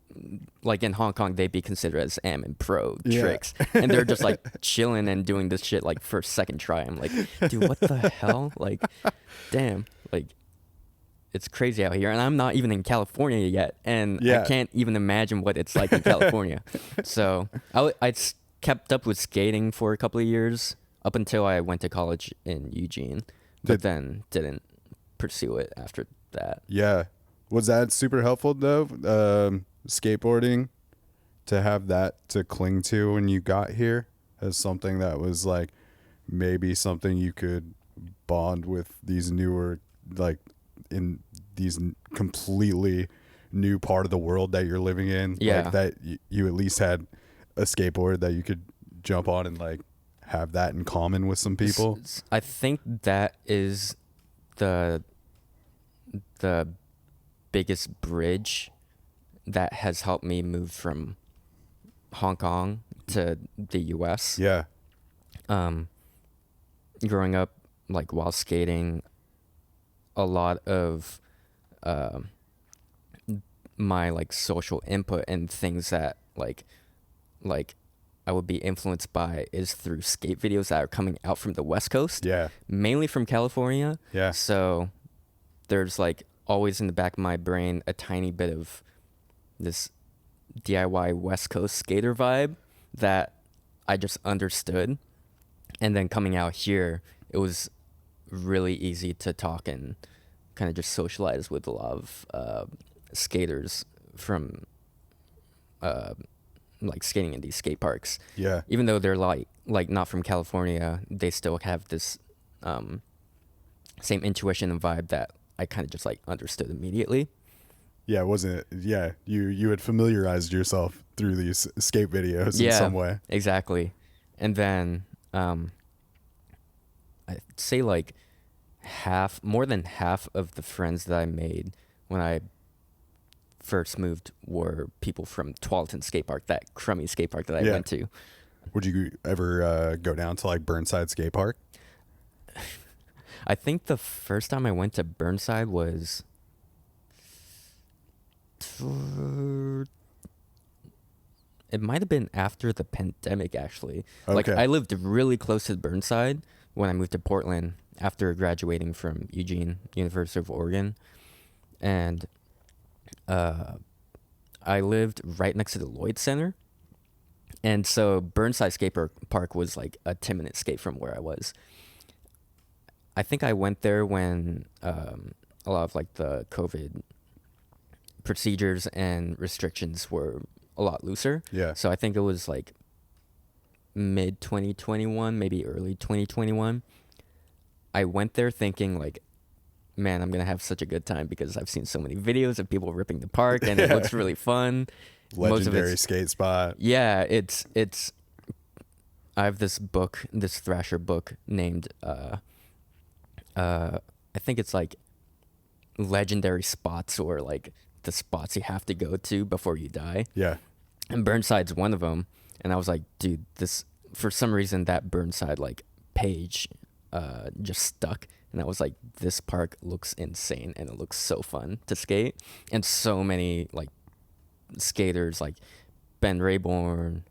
like in Hong Kong, they'd be considered as am and pro tricks, and they're just like chilling and doing this shit like first, second try. I'm like, dude, what the hell? Like, damn, like it's crazy out here, and I'm not even in California yet, and I can't even imagine what it's like in California. So I kept up with skating for a couple of years up until I went to college in Eugene, but then didn't pursue it after that. Yeah. Was that super helpful though? Skateboarding, to have that to cling to when you got here as something that was like maybe something you could bond with these newer, like in these completely new part of the world that you're living in. Yeah. Like that you at least had a skateboard that you could jump on and like have that in common with some people. I think that is the biggest bridge that has helped me move from Hong Kong to the US. Yeah. Growing up, like while skating, a lot of my like social input and things that like I would be influenced by is through skate videos that are coming out from the West Coast. Yeah. Mainly from California. Yeah. So there's like always in the back of my brain a tiny bit of this DIY West Coast skater vibe that I just understood. And then coming out here, it was really easy to talk and kind of just socialize with a lot of skaters from like skating in these skate parks. Yeah. Even though they're like not from California, they still have this same intuition and vibe that I kind of just like understood immediately. Yeah, wasn't it? Yeah, you had familiarized yourself through these skate videos in some way. Exactly. And then I'd say like more than half of the friends that I made when I first moved were people from Tualatin skate park, that crummy skate park that I went to. Would you ever go down to like Burnside skate park? I think the first time I went to Burnside was it might have been after the pandemic, actually. Okay. Like I lived really close to Burnside when I moved to Portland after graduating from Eugene, University of Oregon. And I lived right next to the Lloyd Center. And so Burnside Skate Park was like a 10-minute skate from where I was. I think I went there when a lot of like the COVID procedures and restrictions were a lot looser. Yeah. So I think it was like mid 2021, maybe early 2021. I went there thinking like, man, I'm going to have such a good time because I've seen so many videos of people ripping the park and it looks really fun. Legendary skate spot. Yeah, it's I have this book, this Thrasher book named I think it's like legendary spots or like the spots you have to go to before you die. Yeah. And Burnside's one of them. And I was like, dude, this, for some reason that Burnside like page just stuck, and I was like, this park looks insane and it looks so fun to skate, and so many like skaters like Ben Rayborn,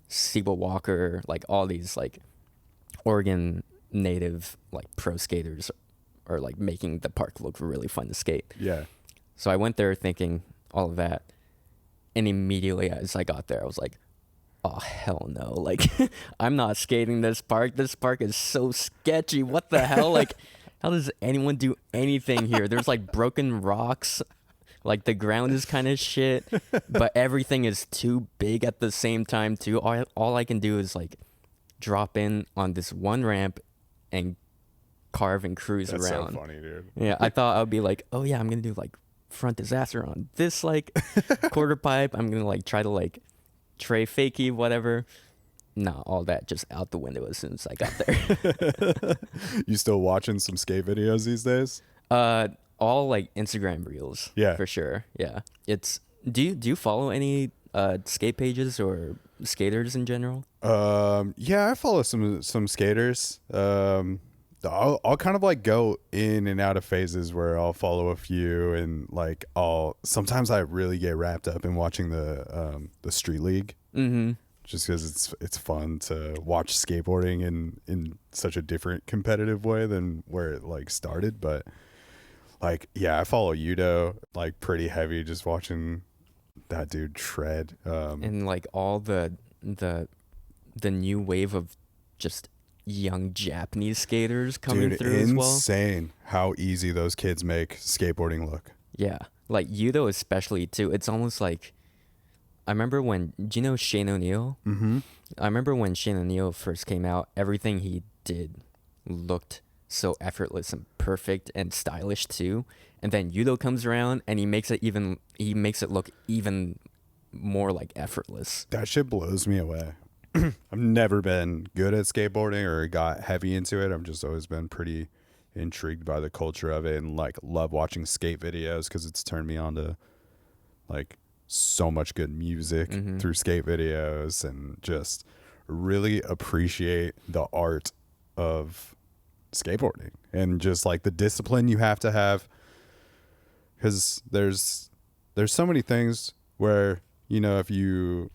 Siba Walker, like all these like Oregon native like pro skaters are like making the park look really fun to skate. Yeah. So I went there thinking all of that, and immediately as I got there, I was like, oh hell no, like I'm not skating this park. This park is so sketchy. What the hell? Like, how does anyone do anything here? There's like broken rocks, like the ground is kind of shit, but everything is too big at the same time too. All I can do is like drop in on this one ramp and carve and cruise That's around. so funny, dude. Yeah, I thought I would be like, oh yeah, I'm gonna do like front disaster on this like quarter pipe. I'm gonna like try to like tray fakie, whatever. Nah, all that just out the window as soon as I got there. You still watching some skate videos these days? All like Instagram reels. Yeah. For sure. Yeah. It's do you follow any skate pages or skaters in general? Yeah, I follow some skaters. I'll kind of like go in and out of phases where I'll follow a few, and like sometimes I really get wrapped up in watching the street league. Mm-hmm. Just because it's fun to watch skateboarding in such a different competitive way than where it like started. But like, yeah, I follow Yudo like pretty heavy, just watching that dude shred. And like all the new wave of just young Japanese skaters coming dude, through as well. Insane how easy those kids make skateboarding look. Yeah, like Yudo especially too. It's almost like, I remember when, do you know Shane O'Neill? Mm-hmm. I remember when Shane O'Neill first came out, everything he did looked so effortless and perfect and stylish too. And then Yudo comes around and he makes it look even more like effortless. That shit blows me away. I've never been good at skateboarding or got heavy into it. I've just always been pretty intrigued by the culture of it, and like love watching skate videos because it's turned me on to like so much good music through skate videos, and just really appreciate the art of skateboarding and just like the discipline you have to have, because there's so many things where, you know, if you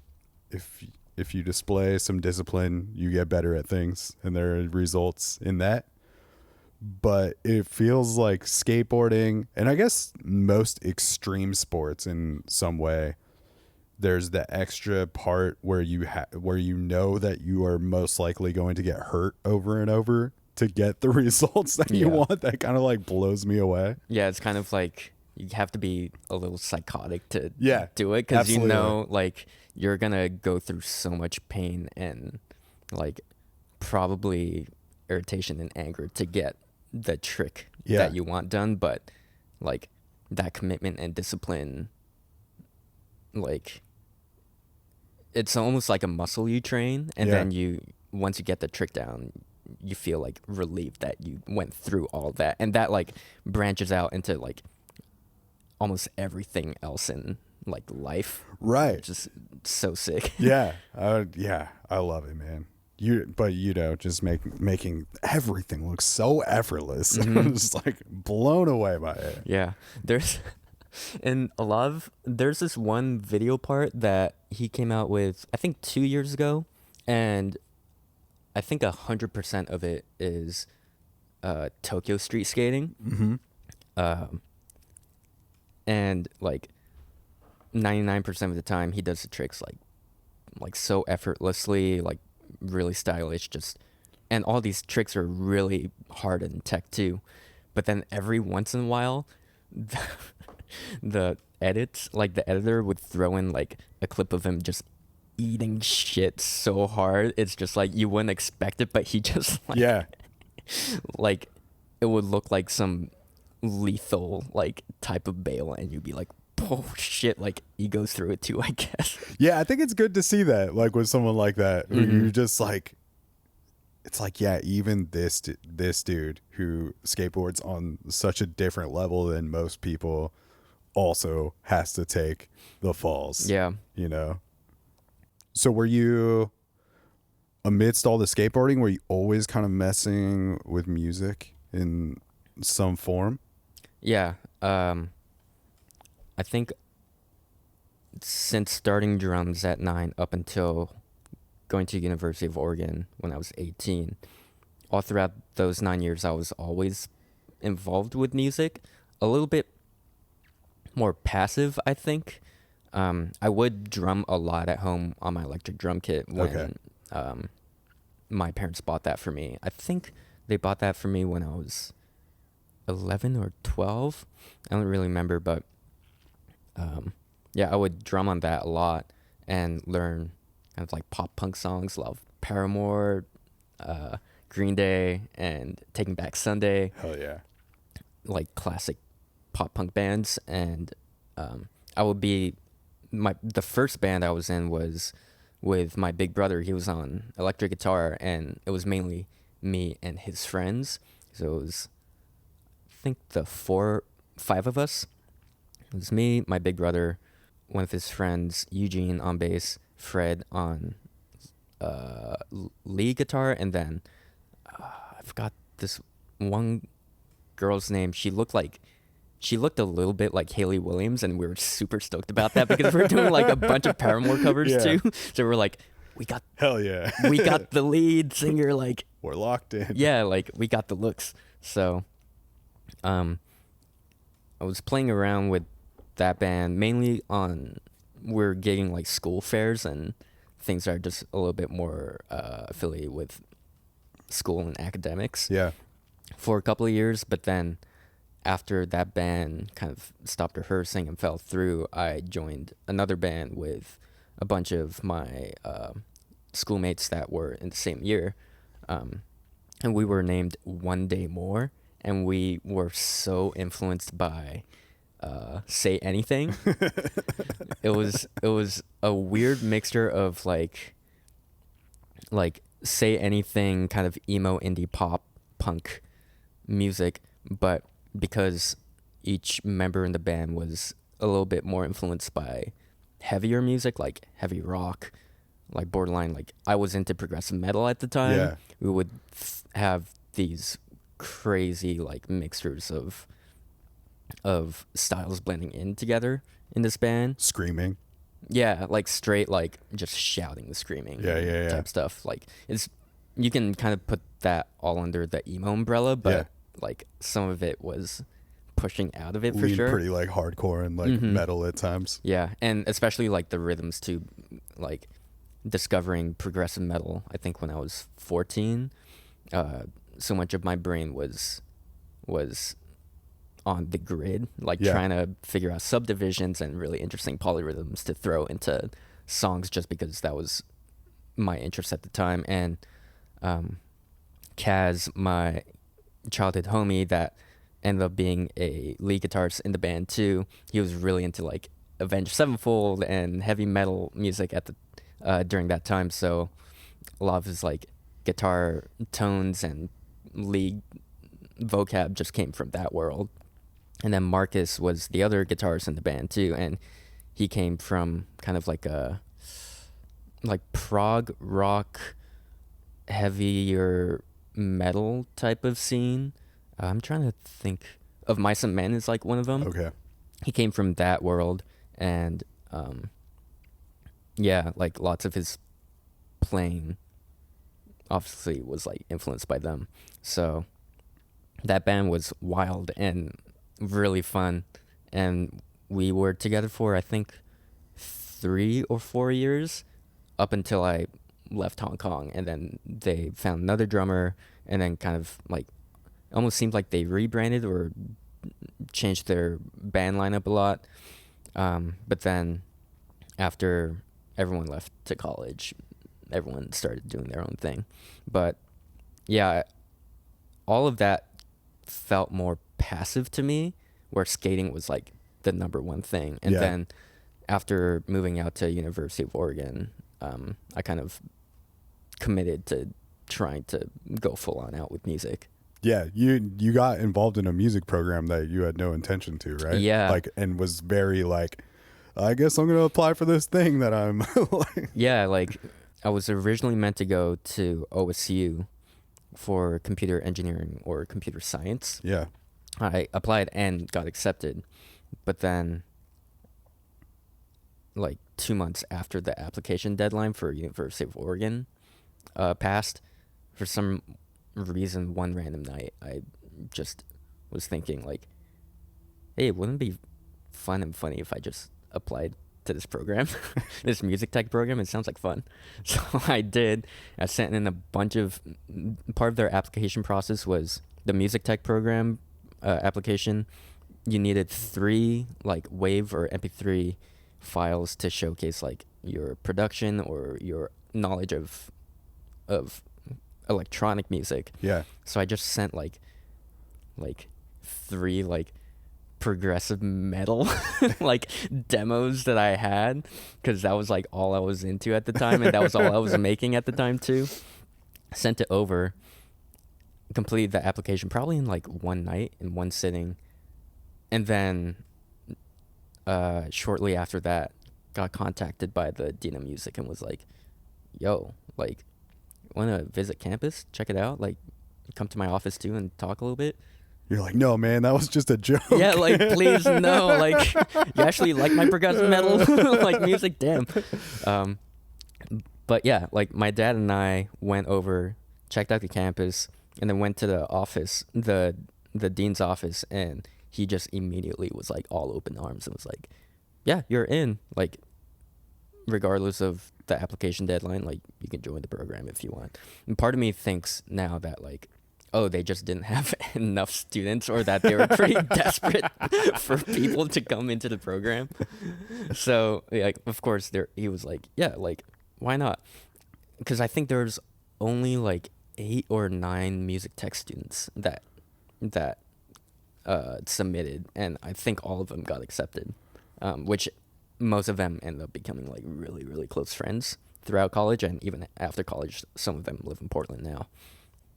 display some discipline, you get better at things, and there are results in that. But it feels like skateboarding, and I guess most extreme sports in some way, there's the extra part where you know that you are most likely going to get hurt over and over to get the results that you want. That kind of like blows me away. Yeah, it's kind of like you have to be a little psychotic to do it, because you know, like, you're gonna go through so much pain and like probably irritation and anger to get the trick that you want done. But like that commitment and discipline, like it's almost like a muscle you train, and then once you get the trick down, you feel like relieved that you went through all that, and that like branches out into like almost everything else in like life, right? Just so sick. I love it, man. Just making everything look so effortless. I'm just like blown away by it. Yeah, there's this one video part that he came out with, I think 2 years ago, and I think 100% of it is Tokyo street skating. And like 99% of the time he does the tricks like so effortlessly, like really stylish, and all these tricks are really hard in tech too. But then every once in a while the editor would throw in like a clip of him just eating shit so hard, it's just like you wouldn't expect it, but he just like like it would look like some lethal like type of bail, and you'd be like, oh shit, like he goes through it too, I guess. Yeah, I think it's good to see that, like with someone like that, who you're just like, it's like, yeah, even this dude who skateboards on such a different level than most people also has to take the falls. Yeah. You know? So were you amidst all the skateboarding, were you always kind of messing with music in some form? Yeah. I think since starting drums at 9 up until going to University of Oregon when I was 18, all throughout those 9 years, I was always involved with music, a little bit more passive, I think. I would drum a lot at home on my electric drum kit when my parents bought that for me. I think they bought that for me when I was 11 or 12. I don't really remember, but I would drum on that a lot and learn kind of like pop punk songs, love Paramore, Green Day, and Taking Back Sunday. Hell yeah. Like classic pop punk bands. And I would be the first band I was in was with my big brother. He was on electric guitar, and it was mainly me and his friends. So it was, I think, 5 of us. It was me, my big brother, one of his friends, Eugene on bass, Fred on lead guitar, and then I forgot this one girl's name. She looked a little bit like Hayley Williams, and we were super stoked about that because we were doing like a bunch of Paramore covers too. So we're like, hell yeah. we got the lead singer, like we're locked in. Yeah, like we got the looks. So I was playing around with that band mainly we're getting like school fairs and things that are just a little bit more affiliated with school and academics. Yeah. For a couple of years, but then after that band kind of stopped rehearsing and fell through, I joined another band with a bunch of my schoolmates that were in the same year, and we were named One Day More, and we were so influenced by Say Anything. It was a weird mixture of like Say Anything, kind of emo indie pop punk music, but because each member in the band was a little bit more influenced by heavier music, like heavy rock, like borderline, like I was into progressive metal at the time. Yeah. We would have these crazy like mixtures of styles blending in together in this band. Screaming. Yeah, like straight, like just shouting, screaming, yeah. type stuff. Like you can kind of put that all under the emo umbrella, but like some of it was pushing out of it for sure. Pretty like hardcore and like metal at times. Yeah, and especially like the rhythms too, like discovering progressive metal. I think when I was 14, so much of my brain was on the grid, like trying to figure out subdivisions and really interesting polyrhythms to throw into songs, just because that was my interest at the time. And Kaz, my childhood homie that ended up being a lead guitarist in the band too, he was really into like Avenged Sevenfold and heavy metal music at the during that time. So a lot of his like guitar tones and lead vocab just came from that world. And then Marcus was the other guitarist in the band too, and he came from kind of like a prog rock, heavier metal type of scene. I'm trying to think of Mice and Men is like one of them. Okay. He came from that world, and like lots of his playing obviously was like influenced by them. So that band was wild and really fun, and we were together for I think 3 or 4 years up until I left Hong Kong, and then they found another drummer, and then kind of like almost seemed like they rebranded or changed their band lineup a lot. But then after everyone left to college, everyone started doing their own thing. But yeah, all of that felt more passive to me, where skating was like the number one thing. And then after moving out to University of Oregon, I kind of committed to trying to go full on out with music. Yeah, you got involved in a music program that you had no intention to, right? Yeah. Like, and was very like, I guess I'm going to apply for this thing that I'm like. Yeah, like I was originally meant to go to OSU for computer engineering or computer science. Yeah. I applied and got accepted, but then like 2 months after the application deadline for University of Oregon passed, for some reason, one random night, I just was thinking like, hey, wouldn't it be fun and funny if I just applied to this program, this music tech program? It sounds like fun. So I did. I sent in a bunch of, part of their application process was the music tech program application. You needed 3 like WAV or MP3 files to showcase like your production or your knowledge of electronic music. Yeah. So I just sent like 3 like progressive metal like demos that I had, because that was like all I was into at the time, and that was all I was making at the time too. Sent it over, completed the application probably in like one night, in one sitting, and then shortly after that got contacted by the Dean of Music and was like, yo, like, want to visit campus, check it out, like come to my office too and talk a little bit. You're like, no, man, that was just a joke. Yeah, like, please, no. Like, you actually like my progressive metal, like, music? Damn. But yeah, like, my dad and I went over, checked out the campus, and then went to the office, the dean's office, and he just immediately was, like, all open arms and was like, yeah, you're in. Like, regardless of the application deadline, like, you can join the program if you want. And part of me thinks now that, like, oh, they just didn't have enough students, or that they were pretty desperate for people to come into the program. So, like, of course, he was like, yeah, like, why not? Because I think there's only like 8 or 9 music tech students that submitted, and I think all of them got accepted, which most of them end up becoming like really, really close friends throughout college, and even after college, some of them live in Portland now.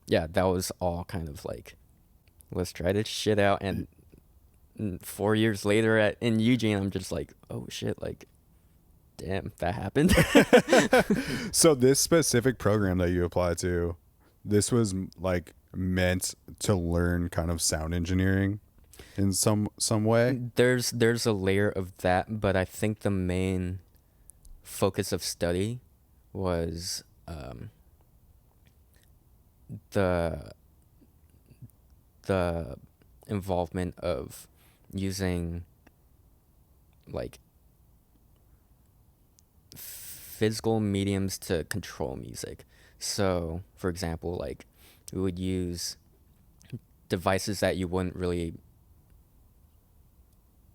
Yeah, that was all kind of like, let's try this shit out. And 4 years later in Eugene, I'm just like, oh shit, like, damn, that happened. So this specific program that you applied to, this was like meant to learn kind of sound engineering in some way? There's a layer of that, but I think the main focus of study was the involvement of using like physical mediums to control music. So, for example, like we would use devices that you wouldn't really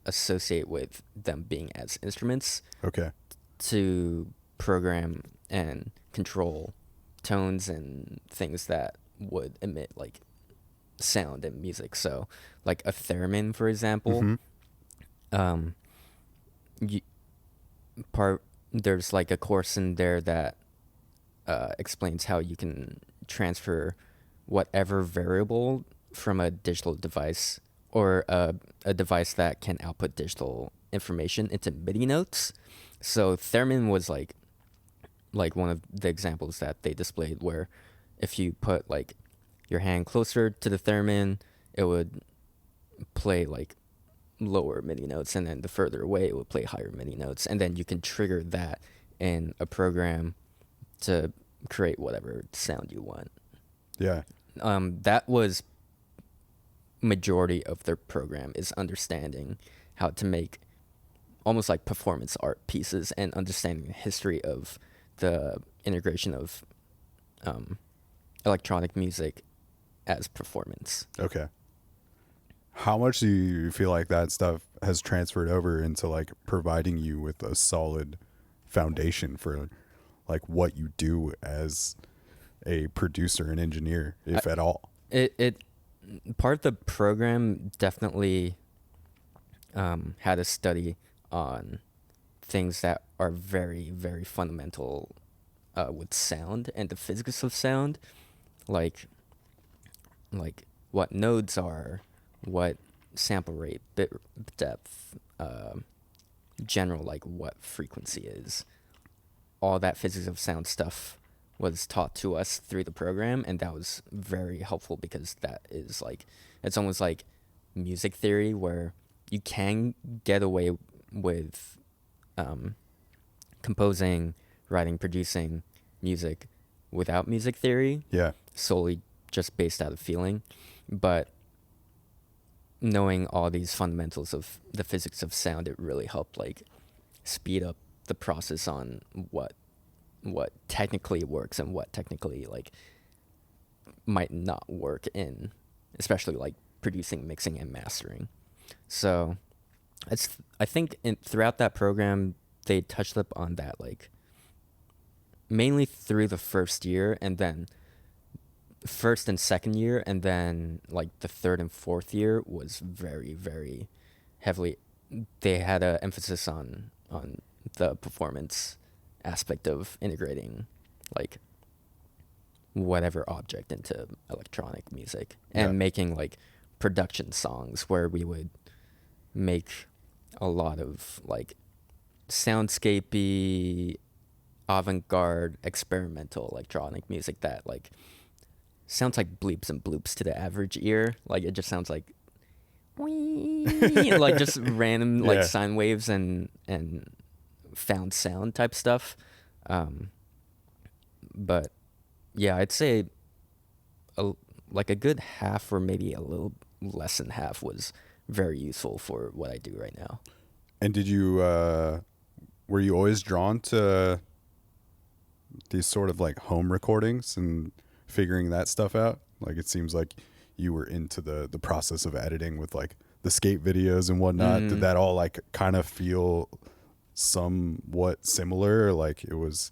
associate with them being as instruments. Okay. To program and control tones and things that would emit like sound and music. So like a theremin, for example, there's like a course in there that explains how you can transfer whatever variable from a digital device or a device that can output digital information into MIDI notes. So theremin was like one of the examples that they displayed, where if you put like your hand closer to the theremin, it would play like lower MIDI notes, and then the further away it would play higher MIDI notes, and then you can trigger that in a program to create whatever sound you want. Yeah. That was majority of their program, is understanding how to make almost like performance art pieces and understanding the history of the integration of electronic music as performance. Okay. How much do you feel like that stuff has transferred over into like providing you with a solid foundation for like what you do as a producer and engineer, if at all? It part of the program definitely had a study on things that are very, very fundamental with sound and the physics of sound, like what nodes are, what sample rate, bit depth, general like what frequency is. all that physics of sound stuff was taught to us through the program, and that was very helpful because that is like, it's almost like music theory where you can get away with composing, writing, producing music without music theory. Yeah. Solely just based out of feeling. But knowing all these fundamentals of the physics of sound, it really helped like speed up the process on what technically works and what technically like might not work in, especially like producing, mixing, and mastering. So I think throughout that program they touched up on that like mainly through the first year, and then first and second year, and then like the third and fourth year was very, very heavily, they had an emphasis on the performance aspect of integrating like whatever object into electronic music and making like production songs where we would make a lot of like soundscapey, avant-garde, experimental electronic music that like sounds like bleeps and bloops to the average ear. Like it just sounds like like just random like sine waves and found sound type stuff. But yeah, I'd say like a good half or maybe a little less than half was very useful for what I do right now. And did you were you always drawn to these sort of like home recordings and figuring that stuff out? Like it seems like you were into the process of editing with like the skate videos and whatnot. Did that all like kind of feel somewhat similar, or like it was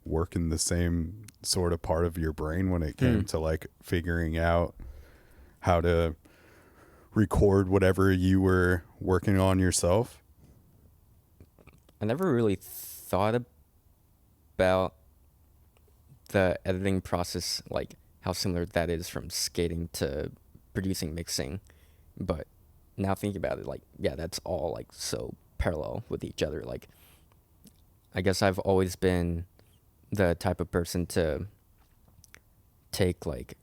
working the same sort of part of your brain when it came to like figuring out how to record whatever you were working on yourself? I never really thought about the editing process, like how similar that is from skating to producing, mixing. But now thinking about it, like, yeah, that's all like so parallel with each other. Like, I guess I've always been the type of person to take like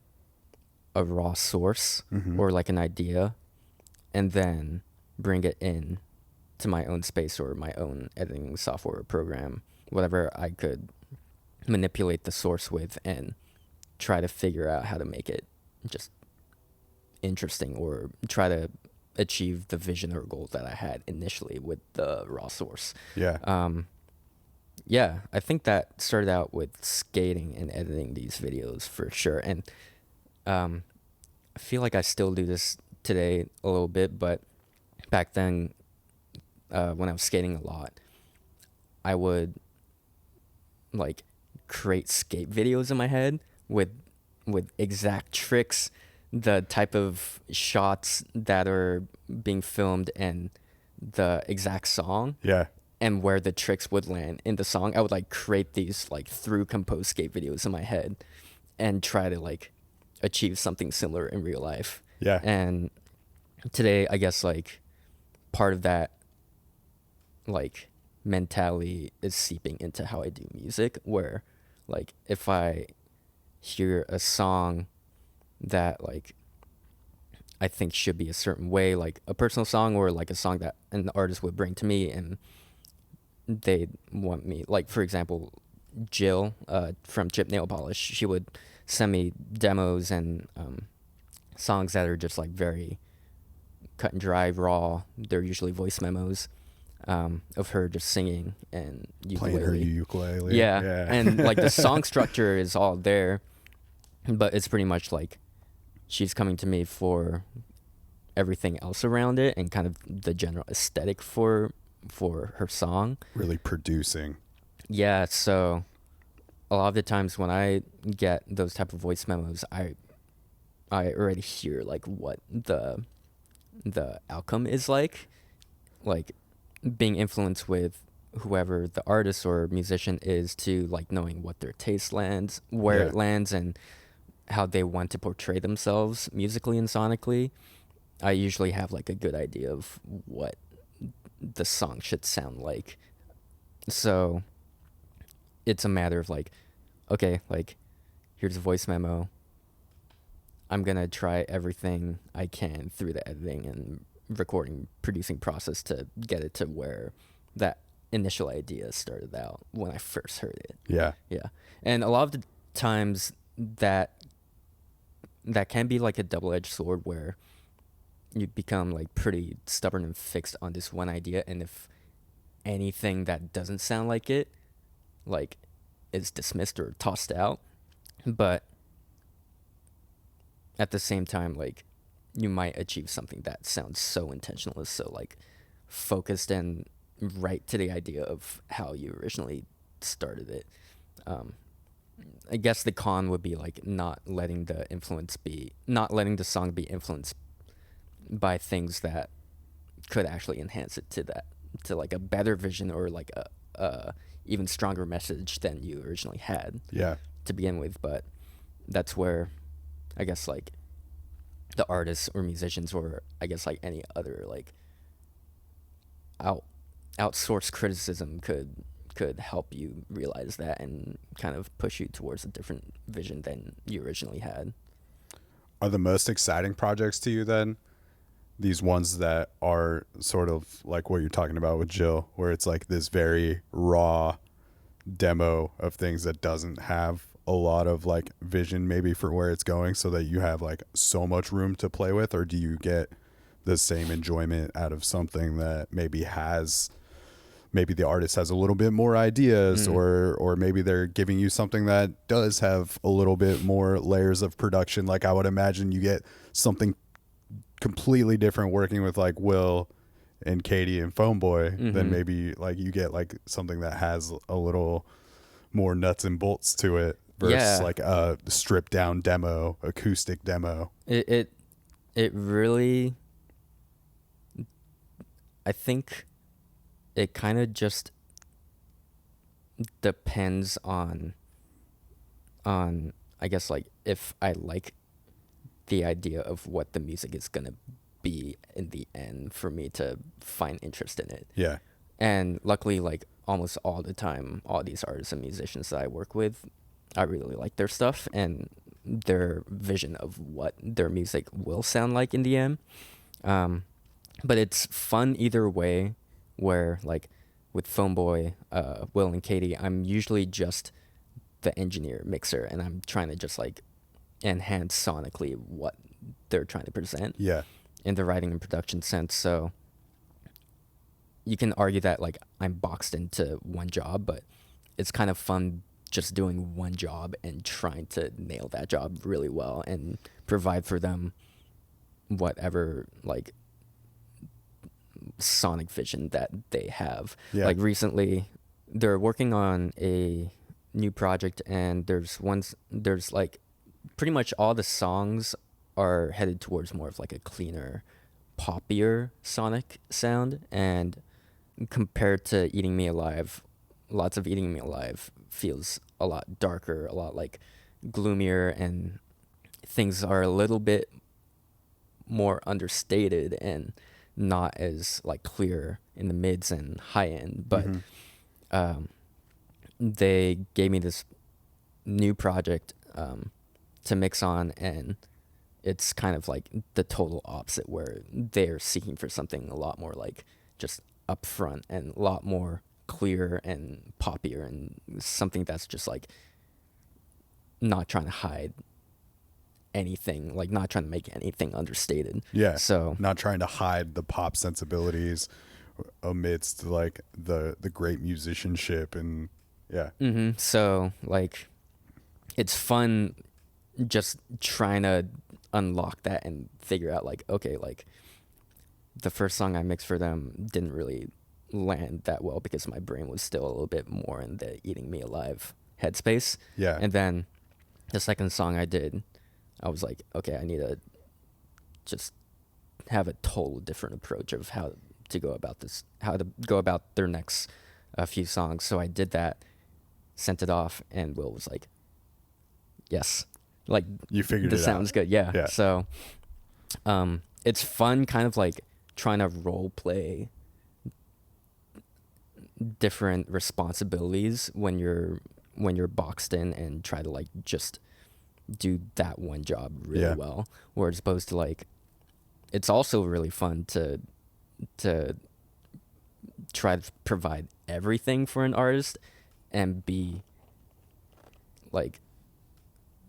a raw source or like an idea and then bring it in to my own space or my own editing software or program, whatever I could manipulate the source with, and try to figure out how to make it just interesting or try to achieve the vision or goal that I had initially with the raw source. Yeah, I think that started out with skating and editing these videos for sure. And I feel like I still do this today a little bit, but back then when I was skating a lot, I would like create skate videos in my head with exact tricks, the type of shots that are being filmed, and the exact song. Yeah. And where the tricks would land in the song. I would like create these like through composed skate videos in my head and try to like achieve something similar in real life. Yeah. And today, I guess like part of that like mentality is seeping into how I do music, where like if I hear a song that like I think should be a certain way, like a personal song or like a song that an artist would bring to me and they'd want me, like for example Jill from Chip Nail Polish, she would send me demos and songs that are just like very cut and dry, raw. They're usually voice memos of her just singing and playing her ukulele. Yeah. And like the song structure is all there, but it's pretty much like she's coming to me for everything else around it and kind of the general aesthetic for her song. Really producing. Yeah, so a lot of the times when I get those type of voice memos, I already hear like what the outcome is like being influenced with whoever the artist or musician is, to like knowing what their taste lands, where it lands, and how they want to portray themselves musically and sonically. I usually have like a good idea of what the song should sound like. So it's a matter of like, okay, like here's a voice memo. I'm gonna try everything I can through the editing and recording, producing process to get it to where that initial idea started out when I first heard it. Yeah. Yeah. And a lot of the times that can be like a double-edged sword where you become like pretty stubborn and fixed on this one idea, and if anything that doesn't sound like it like is dismissed or tossed out. But at the same time, like you might achieve something that sounds so intentional, is so like focused and right to the idea of how you originally started it. I guess the con would be like not letting the song be influenced by things that could actually enhance it to like a better vision, or like a even stronger message than you originally had. Yeah. To begin with. But that's where I guess like the artists or musicians, or I guess like any other like outsourced criticism could help you realize that and kind of push you towards a different vision than you originally had. Are the most exciting projects to you then these ones that are sort of like what you're talking about with Jill, where it's like this very raw demo of things that doesn't have a lot of like vision maybe for where it's going, so that you have like so much room to play with? Or do you get the same enjoyment out of something that maybe the artist has a little bit more ideas, or maybe they're giving you something that does have a little bit more layers of production? Like I would imagine you get something completely different working with like Will and Katie and Phone Boy than maybe like you get like something that has a little more nuts and bolts to it versus like a stripped down demo, acoustic demo. It really, I think it kind of just depends on I guess like if I like the idea of what the music is gonna be in the end for me to find interest in it. Yeah. And luckily, like almost all the time, all these artists and musicians that I work with, I really like their stuff and their vision of what their music will sound like in the end. But it's fun either way, where like with Phone Boy, Will and Katie, I'm usually just the engineer mixer, and I'm trying to just like enhance sonically what they're trying to present in the writing and production sense. So you can argue that like I'm boxed into one job, but it's kind of fun just doing one job and trying to nail that job really well and provide for them whatever like sonic vision that they have. Like recently they're working on a new project, and there's like pretty much all the songs are headed towards more of like a cleaner, poppier sonic sound. And compared to Eating Me Alive, lots of Eating Me Alive feels a lot darker, a lot like gloomier, and things are a little bit more understated and not as like clear in the mids and high end. But they gave me this new project to mix on, and it's kind of like the total opposite, where they're seeking for something a lot more like just upfront and a lot more clear and poppier, and something that's just like not trying to hide anything, like not trying to make anything understated. So not trying to hide the pop sensibilities amidst like the great musicianship. And so like it's fun just trying to unlock that and figure out like, okay, like the first song I mixed for them didn't really land that well because my brain was still a little bit more in the Eating Me Alive headspace. And then the second song I did, I was like, okay, I need to just have a total different approach of how to go about their next few songs. So I did that, sent it off, and Will was like, yes, like you figured this it sounds out. good. Yeah. So it's fun kind of like trying to role play different responsibilities when you're when you're boxed in and try to like just do that one job really well, whereas opposed to like it's also really fun to try to provide everything for an artist and be like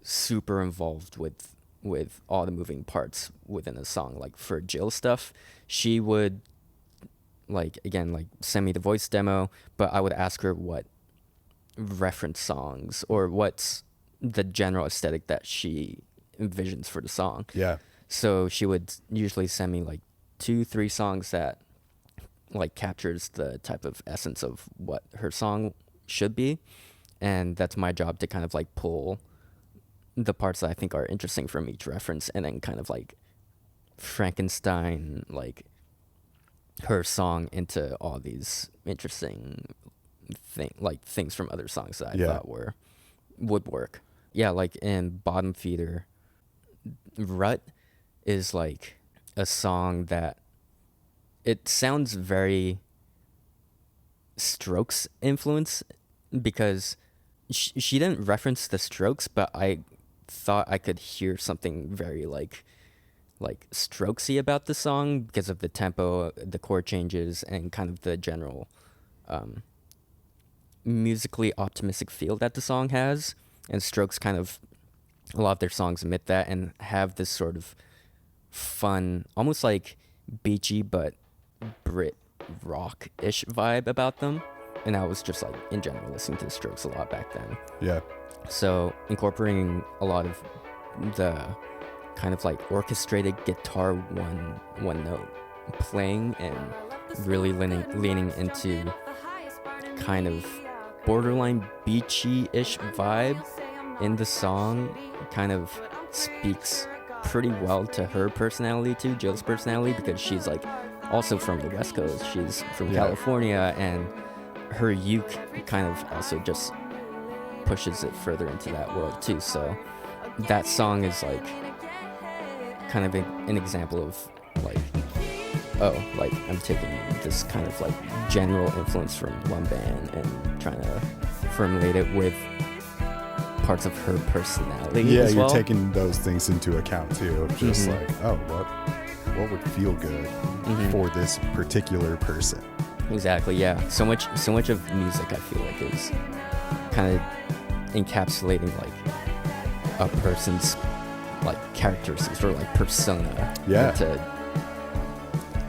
super involved with all the moving parts within a song. Like for Jill's stuff, she would like again like send me the voice demo, but I would ask her what reference songs or what's the general aesthetic that she envisions for the song. Yeah. So she would usually send me like 2-3 songs that like captures the type of essence of what her song should be, and that's my job to kind of like pull the parts that I think are interesting from each reference and then kind of like Frankenstein like her song into all these interesting things from other songs that I thought would work. Yeah, like in Bottom Feeder, Rut is like a song that it sounds very Strokes influence because she didn't reference the Strokes, but I thought I could hear something very like Strokesy about the song because of the tempo, the chord changes, and kind of the general musically optimistic feel that the song has. And Strokes kind of, a lot of their songs emit that and have this sort of fun, almost like beachy but Brit rock-ish vibe about them. And I was just like, in general, listening to the Strokes a lot back then. Yeah. So incorporating a lot of the kind of like orchestrated guitar one note playing and really leaning into kind of borderline beachy-ish vibe in the song kind of speaks pretty well to her personality too, Jill's personality, because she's like also from the West Coast. She's from California, and her uke kind of also just pushes it further into that world too. So that song is like kind of an example of like, oh, like I'm taking this kind of like general influence from one band and trying to formulate it with parts of her personality as well. You're taking those things into account too, of just like, oh, what would feel good for this particular person. Exactly, yeah. So much of music I feel like is kind of encapsulating like a person's like characteristics or like persona into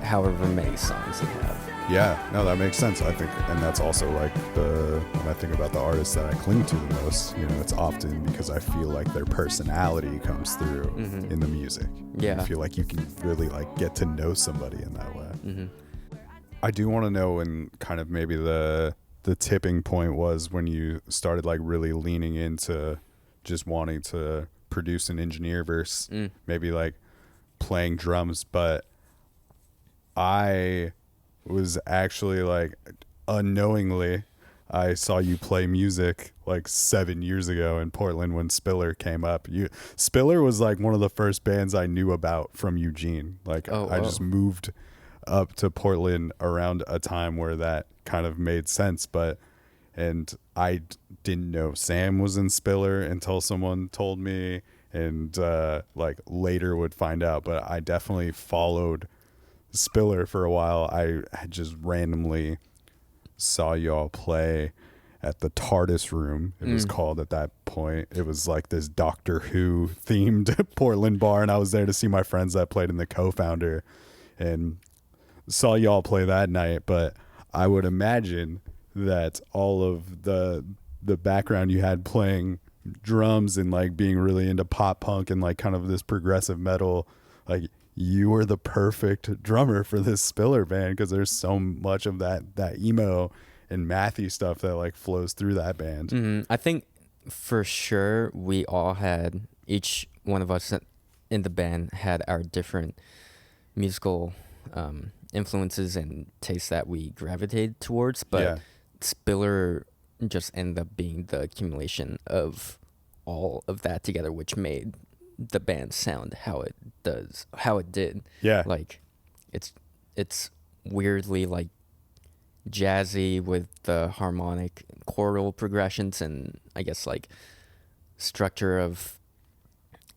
however many songs they have. Yeah, no, that makes sense. I think, and that's also like when I think about the artists that I cling to the most, you know, it's often because I feel like their personality comes through in the music. Yeah. I feel like you can really like get to know somebody in that way. I do want to know when kind of maybe the tipping point was when you started like really leaning into just wanting to produce an engineer versus maybe like playing drums. But I was actually like unknowingly, I saw you play music like 7 years ago in Portland when Spiller came up. Spiller was like one of the first bands I knew about from Eugene. Like I just moved up to Portland around a time where that kind of made sense, and I didn't know Sam was in Spiller until someone told me, and like later would find out. But I definitely followed Spiller for a while. I just randomly saw y'all play at the TARDIS room. It was called at that point. It was like this Doctor Who themed Portland bar, and I was there to see my friends that played in the Co-Founder, and saw y'all play that night. But I would imagine that all of the background you had playing drums and like being really into pop punk and like kind of this progressive metal, like you were the perfect drummer for this Spiller band, because there's so much of that emo and mathy stuff that like flows through that band. I think for sure we all had, each one of us in the band had our different musical influences and tastes that we gravitated towards, but Spiller just ended up being the accumulation of all of that together, which made the band sound how it did. Yeah. Like it's weirdly like jazzy with the harmonic chordal progressions and I guess like structure of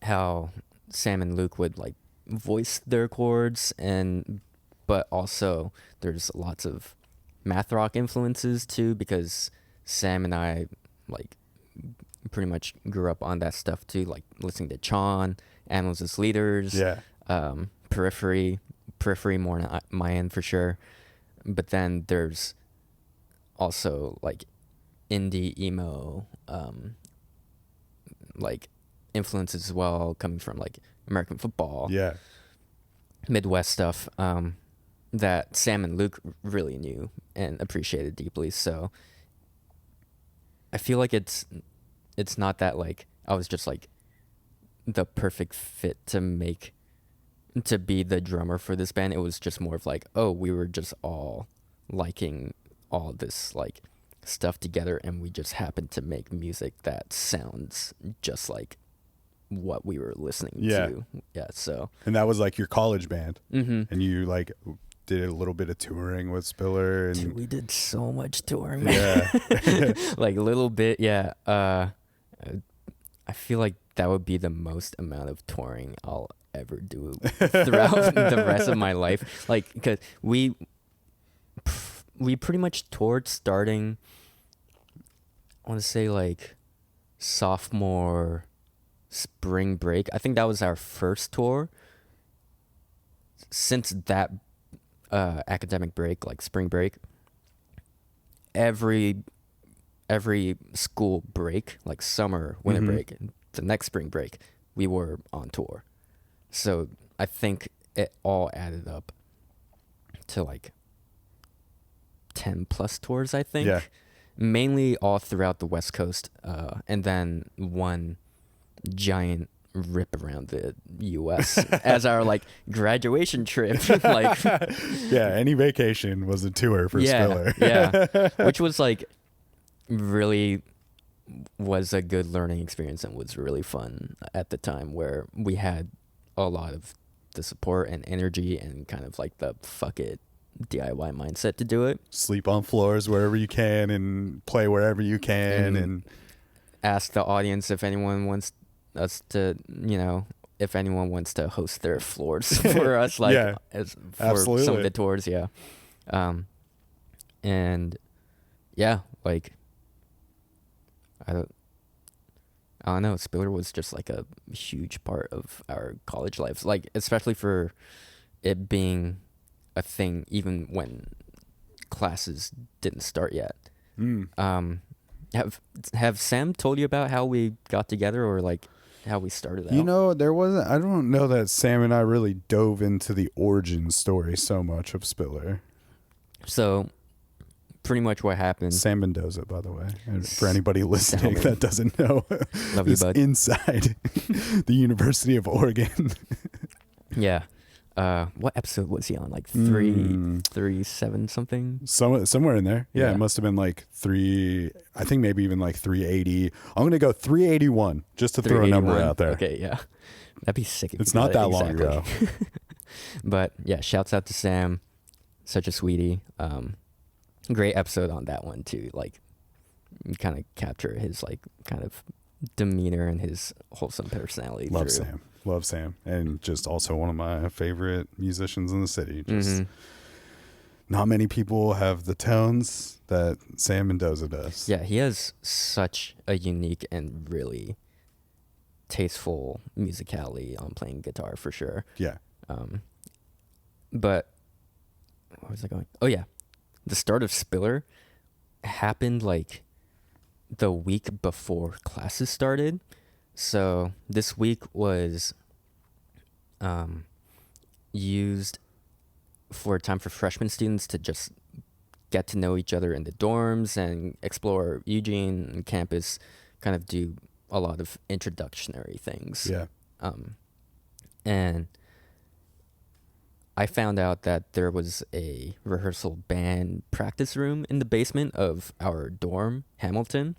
how Sam and Luke would like voice their chords, and but also there's lots of math rock influences too, because Sam and I like pretty much grew up on that stuff too, like listening to Chon, Animals as Leaders, Yeah. Periphery more on my end for sure. But then there's also like indie emo like influences as well, coming from like American football, Yeah. Midwest stuff, that Sam and Luke really knew and appreciated deeply. So I feel like it's not that like I was just like the perfect fit to be the drummer for this band. It was just more of like, oh, we were just all liking all this like stuff together, and we just happened to make music that sounds just like what we were listening to. Yeah, so. And that was like your college band. Mm-hmm. And you like did a little bit of touring with Spiller. And Dude, we did so much touring, yeah. like a little bit, yeah. I feel like that would be the most amount of touring I'll ever do throughout the rest of my life. Like, because we pretty much toured starting, I want to say like sophomore spring break. I think that was our first tour. Since that academic break, like spring break, every school break, like summer, winter break, the next spring break, we were on tour. So I think it all added up to like 10 plus tours, I think. Yeah. Mainly all throughout the West Coast, and then one giant rip around the U.S. as our like graduation trip. Like, yeah, any vacation was a tour for Spiller. Yeah, which was like really was a good learning experience and was really fun at the time, where we had a lot of the support and energy and kind of like the fuck it DIY mindset to do it. Sleep on floors wherever you can and play wherever you can, and ask the audience if anyone wants us to, if anyone wants to host their floors for us, like Yeah, for absolutely. some of the tours, yeah. And yeah, like I don't know, Spiller was just like a huge part of our college lives, like especially for it being a thing even when classes didn't start yet. Have Sam told you about how we got together, or like how we started out? There wasn't, I don't know that Sam and I really dove into the origin story so much of Spiller. So pretty much what happened. Sam Mendoza, by the way, and for anybody listening that doesn't know, Love you, is bud. inside the University of Oregon. Yeah. What episode was he on? Like 337 something? Somewhere in there. Yeah, Yeah. it must have been like 3, I think maybe even like 380. I'm going to go 381 just to throw a number 381. out there. Okay, yeah. That'd be sick. If It's you not got that it long ago. But yeah, shouts out to Sam. Such a sweetie. Great episode on that one too. Like, you kind of capture his like kind of demeanor and his wholesome personality. Love through. Sam. Love Sam. And just also one of my favorite musicians in the city. Just not many people have the tones that Sam Mendoza does. Yeah, he has such a unique and really tasteful musicality on playing guitar for sure. Yeah. But where was I going? Oh yeah, the start of Spiller happened like the week before classes started. So this week was used for a time for freshman students to just get to know each other in the dorms and explore Eugene campus, kind of do a lot of introductionary things. Yeah. And I found out that there was a rehearsal band practice room in the basement of our dorm, Hamilton.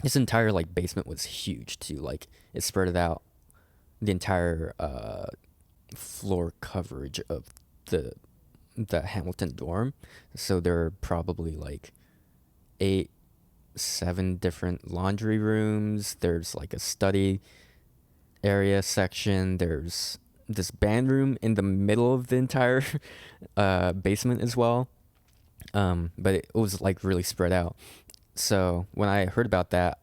This entire like basement was huge too. Like, it spread out the entire floor coverage of the the Hamilton dorm. So there are probably like 7 different laundry rooms. There's like a study area section. There's this band room in the middle of the entire basement as well. But it was like really spread out. So when I heard about that,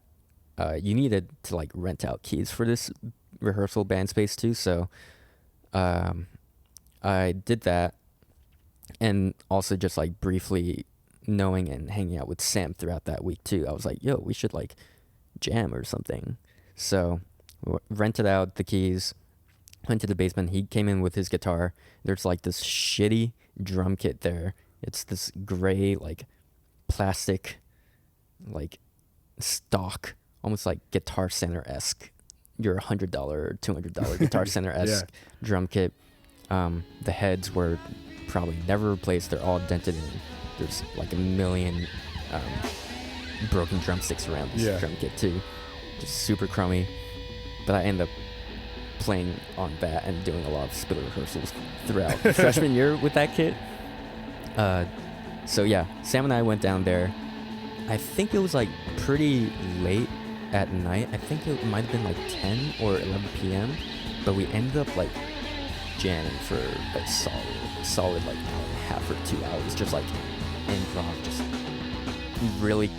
you needed to like rent out keys for this rehearsal band space too. So I did that, and also just like briefly knowing and hanging out with Sam throughout that week too. I was like, yo, we should like jam or something. So rented out the keys, went to the basement. He came in with his guitar. There's like this shitty drum kit there. It's this gray like plastic like stock, almost like Guitar Center-esque, your $100 or $200 Guitar Center-esque drum kit. The heads were probably never replaced. They're all dented in. There's like a million broken drumsticks around this drum kit too. Just super crummy. But I ended up playing on that and doing a lot of Spiller rehearsals throughout freshman year with that kit. So yeah, Sam and I went down there. I think it was like pretty late at night. I think it might have been like 10 or 11 p.m. But we ended up like jamming for a solid like hour and a half or 2 hours, just like improv, just really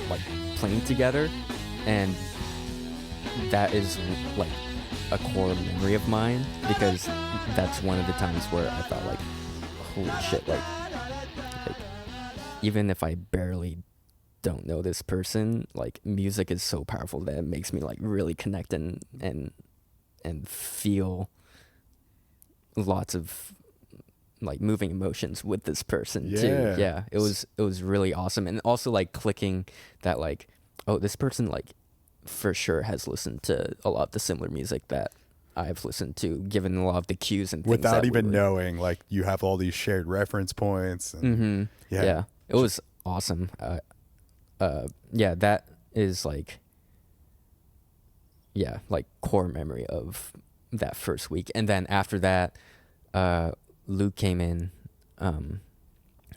like playing together. And that is like a core memory of mine, because that's one of the times where I thought like, holy shit, like even if I barely don't know this person, like music is so powerful that it makes me like really connect and feel lots of like moving emotions with this person too. Yeah, it was really awesome. And also like clicking that like, oh, this person like for sure has listened to a lot of the similar music that I've listened to, given a lot of the cues and things without even knowing, like you have all these shared reference points. And yeah, it was awesome. That is like, like core memory of that first week. And then after that, Luke came in,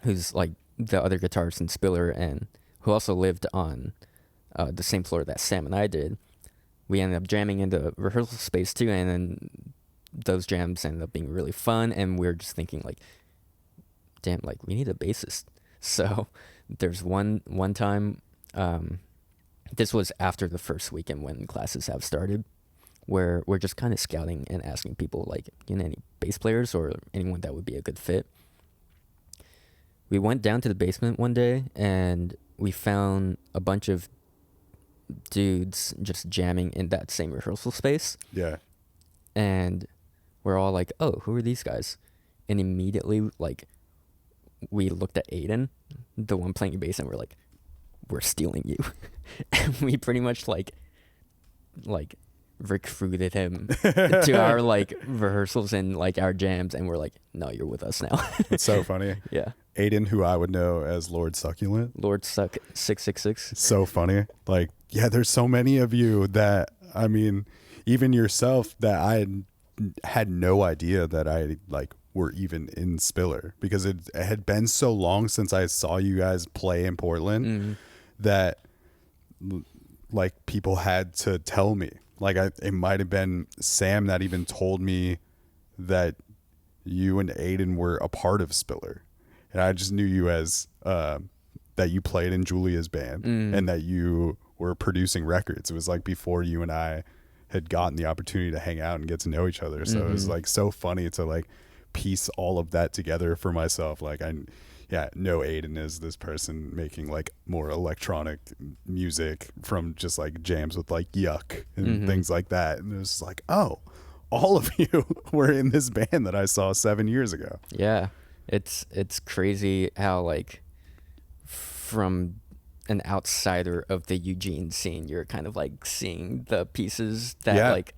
who's like the other guitarist in Spiller, and who also lived on the same floor that Sam and I did. We ended up jamming in the rehearsal space too, and then those jams ended up being really fun. And we were just thinking like, damn, like we need a bassist. So there's one time, this was after the first weekend when classes have started, where we're just kind of scouting and asking people like, you know, any bass players or anyone that would be a good fit. We went down to the basement one day and we found a bunch of dudes just jamming in that same rehearsal space. Yeah. And we're all like, oh, who are these guys? And immediately, like, we looked at Aiden, the one playing bass, and we're like, we're stealing you. And we pretty much like recruited him to our like rehearsals and like our jams, and we're like, no, you're with us now. It's so funny. Yeah. Aiden, who I would know as Lord Succulent. Lord Suck 666. So funny. Like, yeah, there's so many of you that, I mean, even yourself, that I had no idea that I like were even in Spiller, because it had been so long since I saw you guys play in Portland that like people had to tell me. Like it might have been Sam that even told me that you and Aiden were a part of Spiller. And I just knew you as that you played in Julia's band and that you were producing records. It was like before you and I had gotten the opportunity to hang out and get to know each other. So it was like so funny to like piece all of that together for myself. Like know Aiden is this person making like more electronic music from just like jams with like Yuck and things like that. And it was like, oh, all of you were in this band that I saw 7 years ago. Yeah. It's crazy how like from an outsider of the Eugene scene, you're kind of like seeing the pieces that like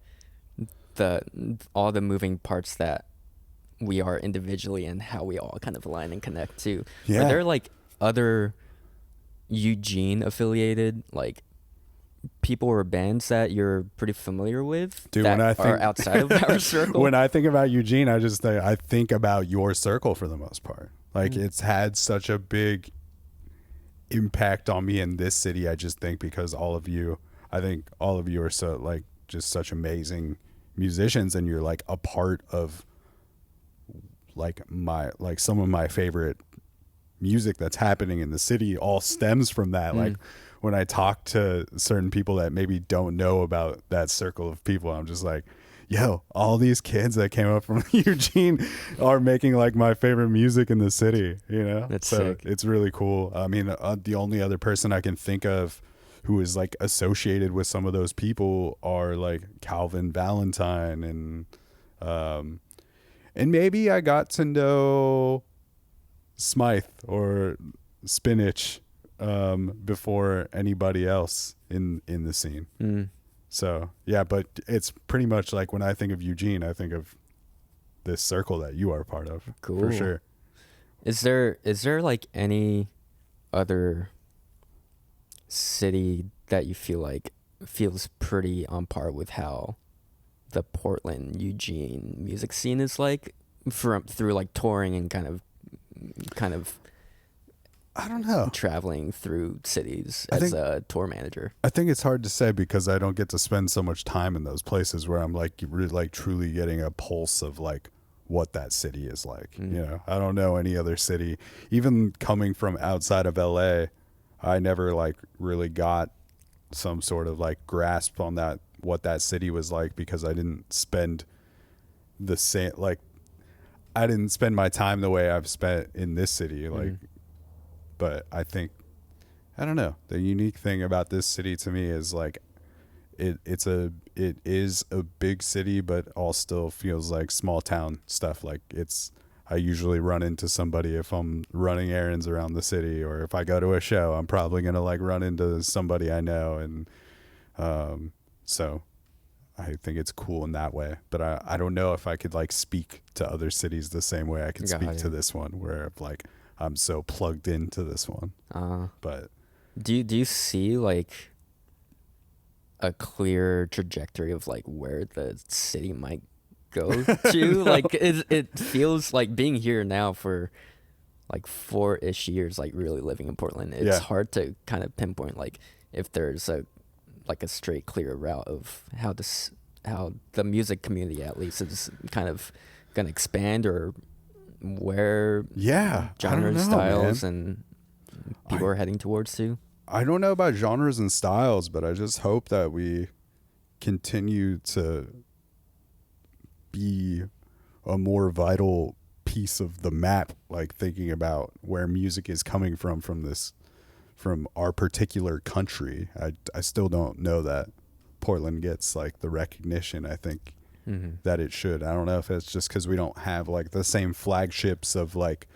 all the moving parts that we are individually and how we all kind of align and connect to. Yeah. Are there like other Eugene affiliated like people or bands that you're pretty familiar with, Dude, that when I think are outside of our circle? when I think about Eugene, I think about your circle for the most part. Like it's had such a big impact on me in this city. I just think because I think all of you are so like just such amazing musicians, and you're like a part of like some of my favorite music that's happening in the city all stems from that. Like when I talk to certain people that maybe don't know about that circle of people, I'm just like, yo, all these kids that came up from Eugene are making like my favorite music in the city, you know? That's so sick. It's really cool. I mean, the only other person I can think of who is like associated with some of those people are like Calvin Valentine and maybe I got to know Smythe or Spinach before anybody else in the scene. So yeah, but it's pretty much like when I think of Eugene, I think of this circle that you are a part of. Cool. For sure. Is there like any other city that you feel like feels pretty on par with how the Portland Eugene music scene is like through like touring and kind of I don't know. traveling through cities I as think- a tour manager? I think it's hard to say because I don't get to spend so much time in those places where I'm like really like truly getting a pulse of like what that city is like. You know, I don't know any other city. Even coming from outside of LA, I never like really got some sort of like grasp on that what that city was like because I didn't spend the same like I didn't spend my time the way I've spent in this city like but I think I don't know, the unique thing about this city to me is like it is a big city but all still feels like small town stuff. Like I usually run into somebody if I'm running errands around the city, or if I go to a show, I'm probably going to like run into somebody I know. And so I think it's cool in that way, but I don't know if I could like speak to other cities the same way I could speak to this one where like I'm so plugged into this one. But Do you see like a clear trajectory of like where the city might go to? Like it feels like being here now for like 4-ish years, like really living in Portland. It's hard to kind of pinpoint like if there's a straight clear route of how the music community at least is kind of gonna expand, or where genres, styles, and people are heading towards too. I don't know about genres and styles, but I just hope that we continue to be a more vital piece of the map, like thinking about where music is coming from our particular country. I still don't know that Portland gets like the recognition I think that it should. I don't know if it's just because we don't have like the same flagships of like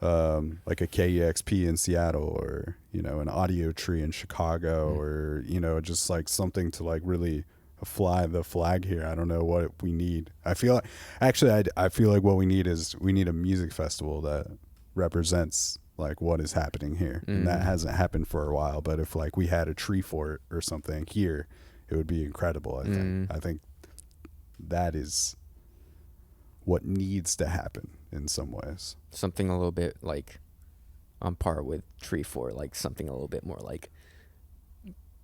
a KEXP in Seattle, or you know, an Audio Tree in Chicago, or you know, just like something to like really fly the flag here. I don't know what we need. I feel like I feel like what we need is we need a music festival that represents like what is happening here, and that hasn't happened for a while. But if like we had a tree fort or something here, it would be incredible. I think that is what needs to happen in some ways. Something a little bit like on par with Tree Fort, like something a little bit more like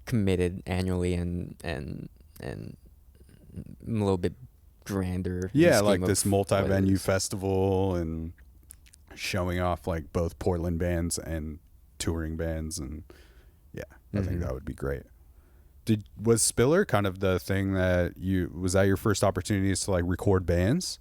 committed annually and a little bit grander. Yeah, like this multi-venue festival and showing off like both Portland bands and touring bands, and I think that would be great. Was Spiller kind of the thing that was that your first opportunities to like record bands?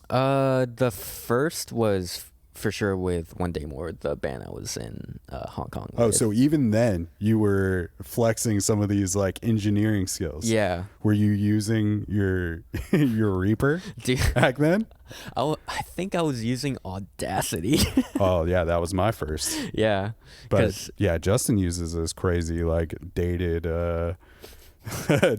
The first was for sure with One Day More, the band I was in Hong Kong. Oh, with. so even then you were flexing some of these like engineering skills. Yeah. Were you using your Reaper back then? I think I was using Audacity. Oh yeah, that was my first. Yeah. But yeah, Justin uses this crazy like dated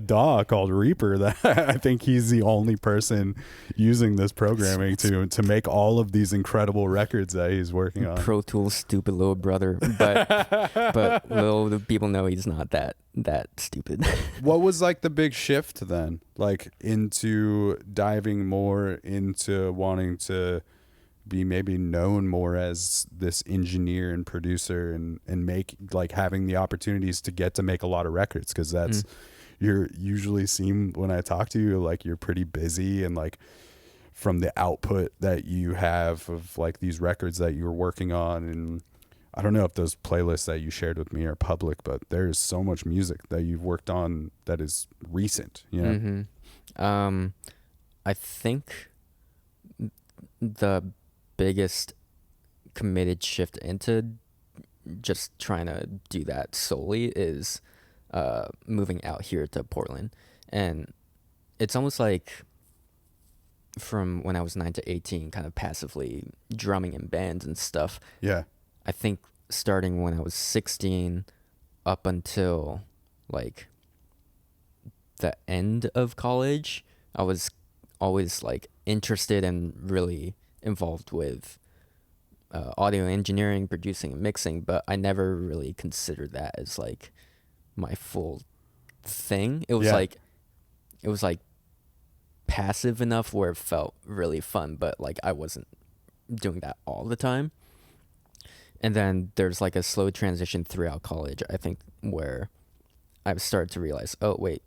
DAW called Reaper that I think he's the only person using this programming to make all of these incredible records that he's working on. Pro Tools stupid little brother, but little do people know he's not that stupid. What was like the big shift then, like into diving more into wanting to be maybe known more as this engineer and producer and make, like, having the opportunities to get to make a lot of records? Because that's you're usually seem when I talk to you, like, you're pretty busy, and like from the output that you have of like these records that you're working on, and I don't know if those playlists that you shared with me are public, but there's so much music that you've worked on that is recent, you know? I think the biggest committed shift into just trying to do that solely is moving out here to Portland. And it's almost like from when I was 9 to 18, kind of passively drumming in bands and stuff. Yeah. I think starting when I was 16 up until like the end of college, I was always like interested and really involved with audio engineering, producing and mixing, but I never really considered that as like my full thing. It was like passive enough where it felt really fun, but like I wasn't doing that all the time. And then there's like a slow transition throughout college, I think, where I've started to realize, oh wait,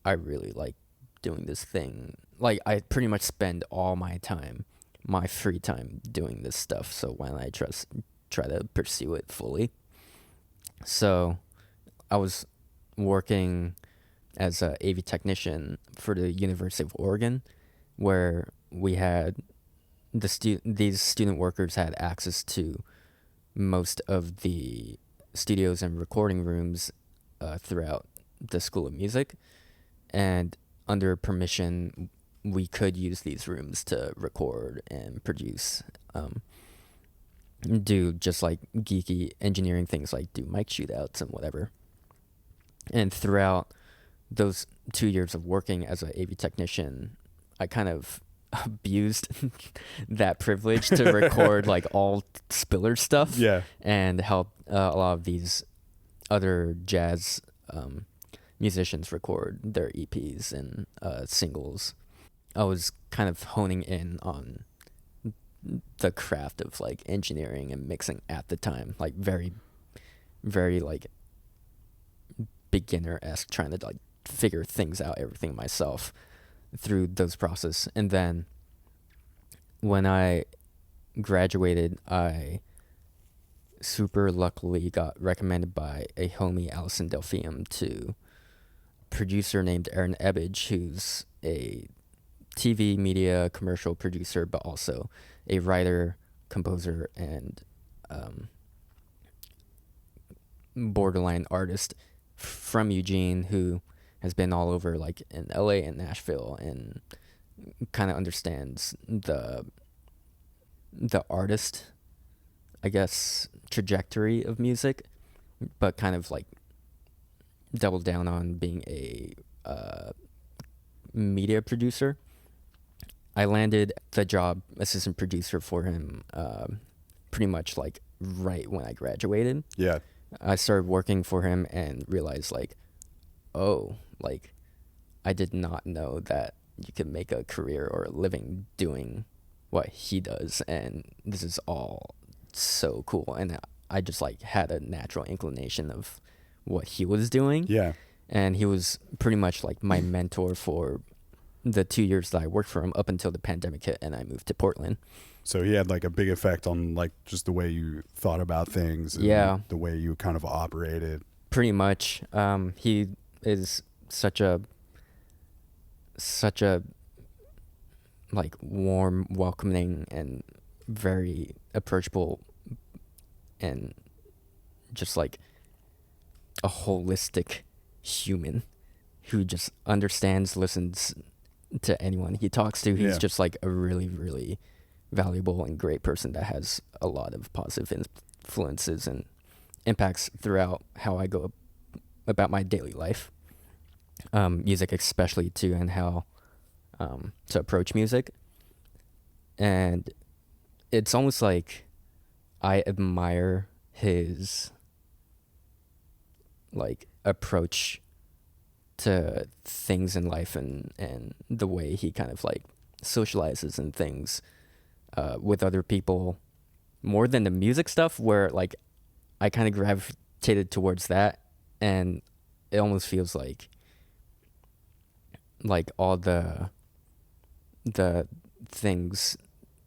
I really like doing this thing. Like I pretty much spend all my time, my free time, doing this stuff. So why don't I try to pursue it fully? So I was working as a AV technician for the University of Oregon, where we had these student workers had access to most of the studios and recording rooms throughout the School of Music, and under permission we could use these rooms to record and produce, do just like geeky engineering things like do mic shootouts and whatever. And throughout those 2 years of working as an AV technician, I kind of abused that privilege to record like all Spiller stuff, and help a lot of these other jazz musicians record their EPs and singles. I was kind of honing in on the craft of like engineering and mixing at the time, like very, very like beginner-esque, trying to like figure things out, everything myself through those process. And then when I graduated, I super luckily got recommended by a homie, Allison Delphium, to a producer named Aaron Ebbage, who's a TV media commercial producer, but also a writer, composer, and borderline artist from Eugene, who has been all over like in LA and Nashville, and kind of understands the artist, I guess, trajectory of music, but kind of like doubled down on being a media producer. I landed the job assistant producer for him pretty much like right when I graduated. Yeah. I started working for him and realized like, oh, like I did not know that you could make a career or a living doing what he does, and this is all so cool. And I just like had a natural inclination of what he was doing. Yeah. And he was pretty much like my mentor for the 2 years that I worked for him up until the pandemic hit and I moved to Portland. So he had like a big effect on like just the way you thought about things, and the way you kind of operated. Pretty much. He is such a like warm, welcoming, and very approachable, and just like a holistic human who just understands, listens to anyone he talks to. He's just like a really, really valuable and great person that has a lot of positive influences and impacts throughout how I go about my daily life. music especially too, and how to approach music. And it's almost like I admire his like approach to things in life, and the way he kind of like socializes and things with other people, more than the music stuff, where like I kind of gravitated towards that. And it almost feels like all the things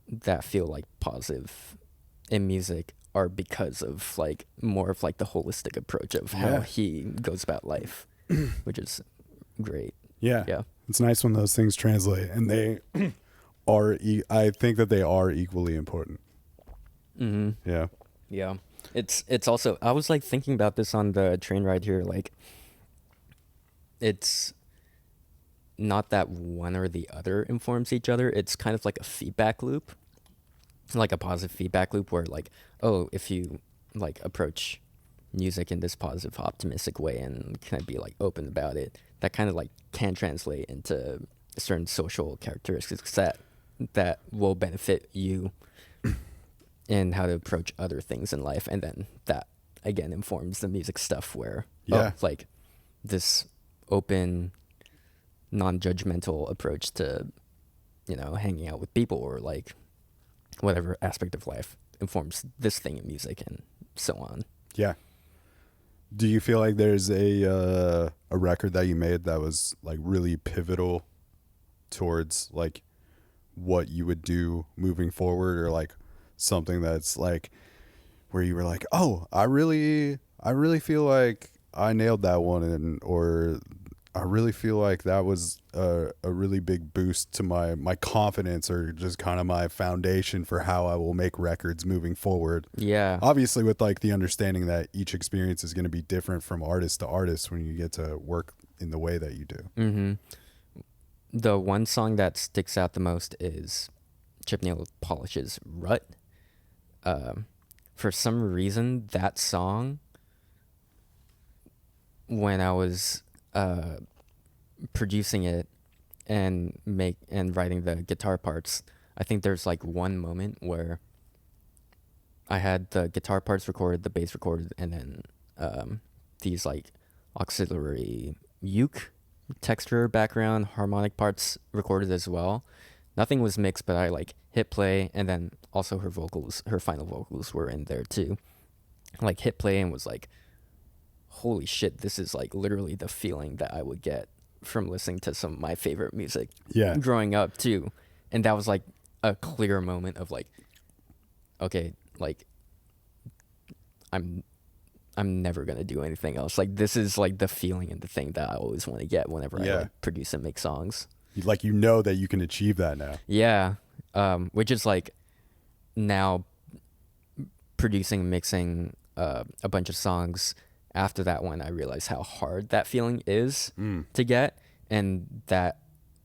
that feel like positive in music are because of like more of like the holistic approach of how he goes about life, which is great. Yeah. Yeah. It's nice when those things translate, and they are, I think that they are equally important. Mm-hmm. Yeah. Yeah. It's also, I was like thinking about this on the train ride here, like it's not that one or the other informs each other. It's kind of like a feedback loop, like a positive feedback loop where like, oh, if you like approach music in this positive, optimistic way and kind of be like open about it, that kind of like can translate into certain social characteristics that will benefit you in how to approach other things in life. And then that again informs the music stuff where like this open, non-judgmental approach to, you know, hanging out with people or like whatever aspect of life informs this thing in music, and so on. Yeah. Do you feel like there's a record that you made that was like really pivotal towards like what you would do moving forward, or like something that's like where you were like, oh, I really feel like I nailed that one, and or I really feel like that was a really big boost to my confidence, or just kind of my foundation for how I will make records moving forward. Yeah. Obviously with like the understanding that each experience is going to be different from artist to artist when you get to work in the way that you do. Mm-hmm. The one song that sticks out the most is Chip Neal Polish's Rut. For some reason, that song, when I was producing it and writing the guitar parts, I think there's like one moment where I had the guitar parts recorded, the bass recorded, and then these like auxiliary uke texture background harmonic parts recorded as well. Nothing was mixed, but I like hit play, and then also her final vocals were in there too. Like hit play and was like, holy shit, this is like literally the feeling that I would get from listening to some of my favorite music growing up too. And that was like a clear moment of like, okay, like I'm never gonna do anything else. Like this is like the feeling and the thing that I always want to get whenever I like produce and make songs. Like, you know that you can achieve that now. Yeah. Which is like now producing and mixing a bunch of songs after that one, I realized how hard that feeling is to get, and that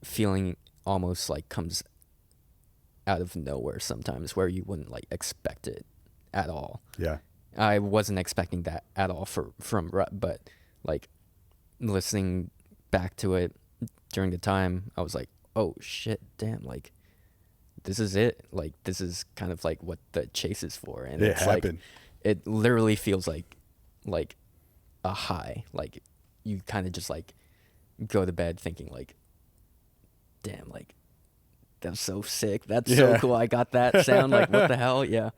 feeling almost like comes out of nowhere sometimes, where you wouldn't like expect it at all. Yeah. I wasn't expecting that at all from Rut, but like listening back to it during the time, I was like, oh shit, damn, like this is it. Like this is kind of like what the chase is for, and it it's happened. Like it literally feels like a high. Like you kind of just like go to bed thinking like, damn, like that's so sick. That's so cool. I got that sound. Like what the hell? Yeah.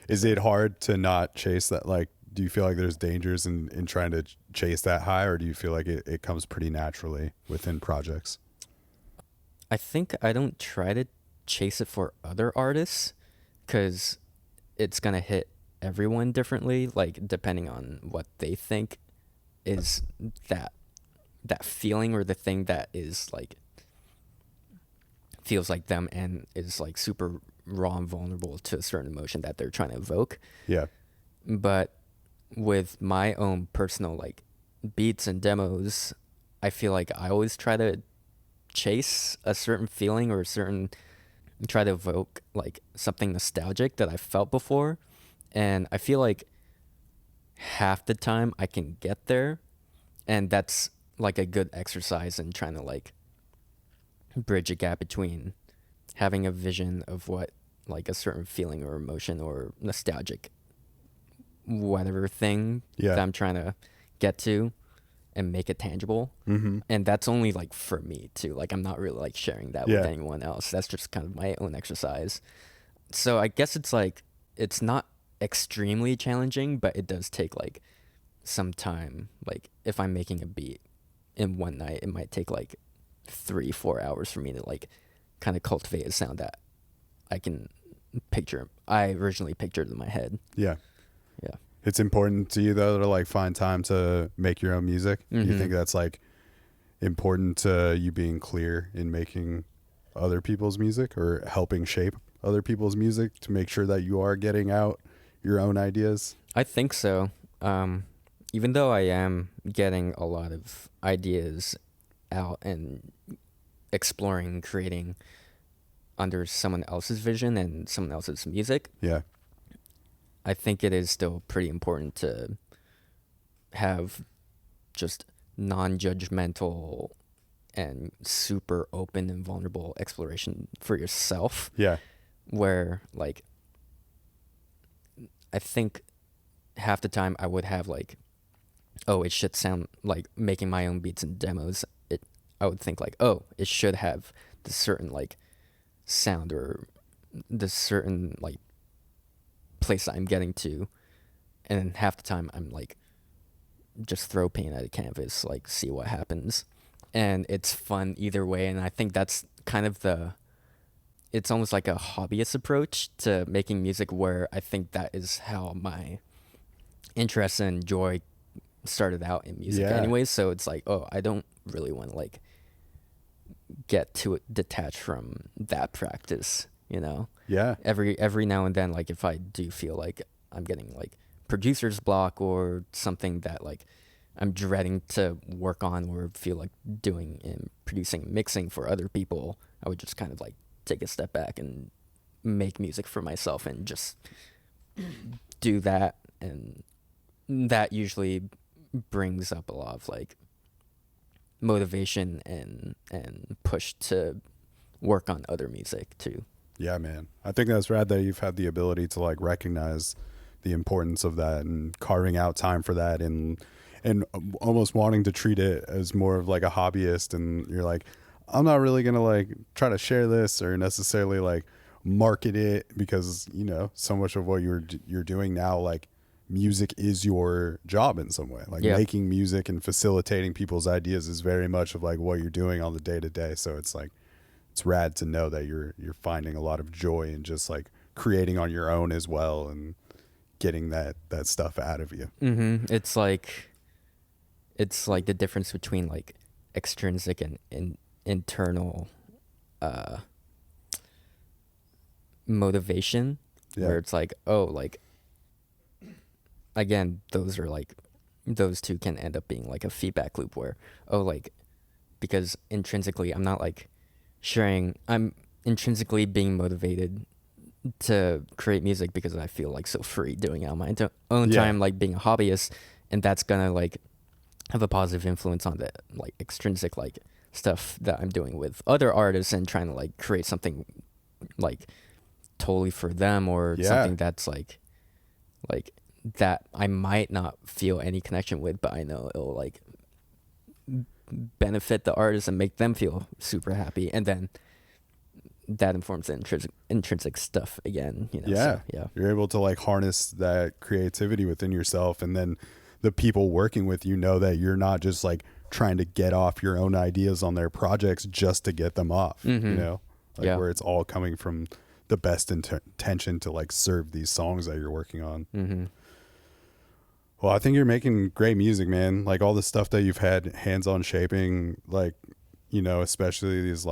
Is it hard to not chase that? Like, do you feel like there's dangers in trying to chase that high, or do you feel like it comes pretty naturally within projects? I think I don't try to chase it for other artists, because it's going to hit everyone differently, like depending on what they think is that feeling, or the thing that is like feels like them and is like super raw and vulnerable to a certain emotion that they're trying to evoke. Yeah. But with my own personal like beats and demos, I feel like I always try to chase a certain feeling, or try to evoke like something nostalgic that I felt before. And I feel like half the time I can get there, and that's like a good exercise in trying to like bridge a gap between having a vision of what like a certain feeling or emotion or nostalgic whatever thing that I'm trying to get to and make it tangible. And that's only like for me too. Like I'm not really like sharing that with anyone else. That's just kind of my own exercise. So I guess it's like, it's not extremely challenging, but it does take like some time. Like if I'm making a beat in one night, it might take like 3-4 hours for me to like kind of cultivate a sound that I can picture. I originally pictured in my head. Yeah. Yeah. It's important to you though to like find time to make your own music. You think that's like important to you being clear in making other people's music or helping shape other people's music to make sure that you are getting out your own ideas? I think so. Even though I am getting a lot of ideas out and exploring, creating under someone else's vision and someone else's music. Yeah. I think it is still pretty important to have just non-judgmental and super open and vulnerable exploration for yourself. Yeah. Where like I think half the time I would have like, oh, it should sound like making my own beats and demos. I would think like, oh, it should have this certain like sound or this certain like place I'm getting to, and then half the time I'm like, just throw paint at a canvas, like see what happens, and it's fun either way. And I think that's kind of it's almost like a hobbyist approach to making music, where I think that is how my interest and joy started out in music anyways. So it's like, oh, I don't really want to like get too detached from that practice, you know? Yeah. Every now and then, like if I do feel like I'm getting like producer's block or something that like I'm dreading to work on or feel like doing and producing, mixing for other people, I would just kind of like take a step back and make music for myself and just do that. And that usually brings up a lot of like motivation and push to work on other music too. Yeah, man. I think that's rad that you've had the ability to like recognize the importance of that and carving out time for that and almost wanting to treat it as more of like a hobbyist. And you're like, I'm not really going to like try to share this or necessarily like market it, because, you know, so much of what you're doing now, like music is your job in some way. Like making music and facilitating people's ideas is very much of like what you're doing on the day to day. So it's like, it's rad to know that you're finding a lot of joy in just like creating on your own as well and getting that stuff out of you. It's like the difference between like extrinsic and internal motivation, where it's like, oh, like again, those two can end up being like a feedback loop where, oh, like because intrinsically I'm not like I'm intrinsically being motivated to create music because I feel like so free doing it on my own time, like being a hobbyist, and that's gonna like have a positive influence on the like extrinsic like stuff that I'm doing with other artists and trying to like create something like totally for them or something that's like that I might not feel any connection with, but I know it'll like benefit the artist and make them feel super happy, and then that informs the intrinsic stuff again, you know. You're able to like harness that creativity within yourself, and then the people working with you know that you're not just like trying to get off your own ideas on their projects just to get them off, you know, like where it's all coming from the best intention to like serve these songs that you're working on. Well, I think you're making great music, man. Like all the stuff that you've had hands-on shaping, like, you know, especially this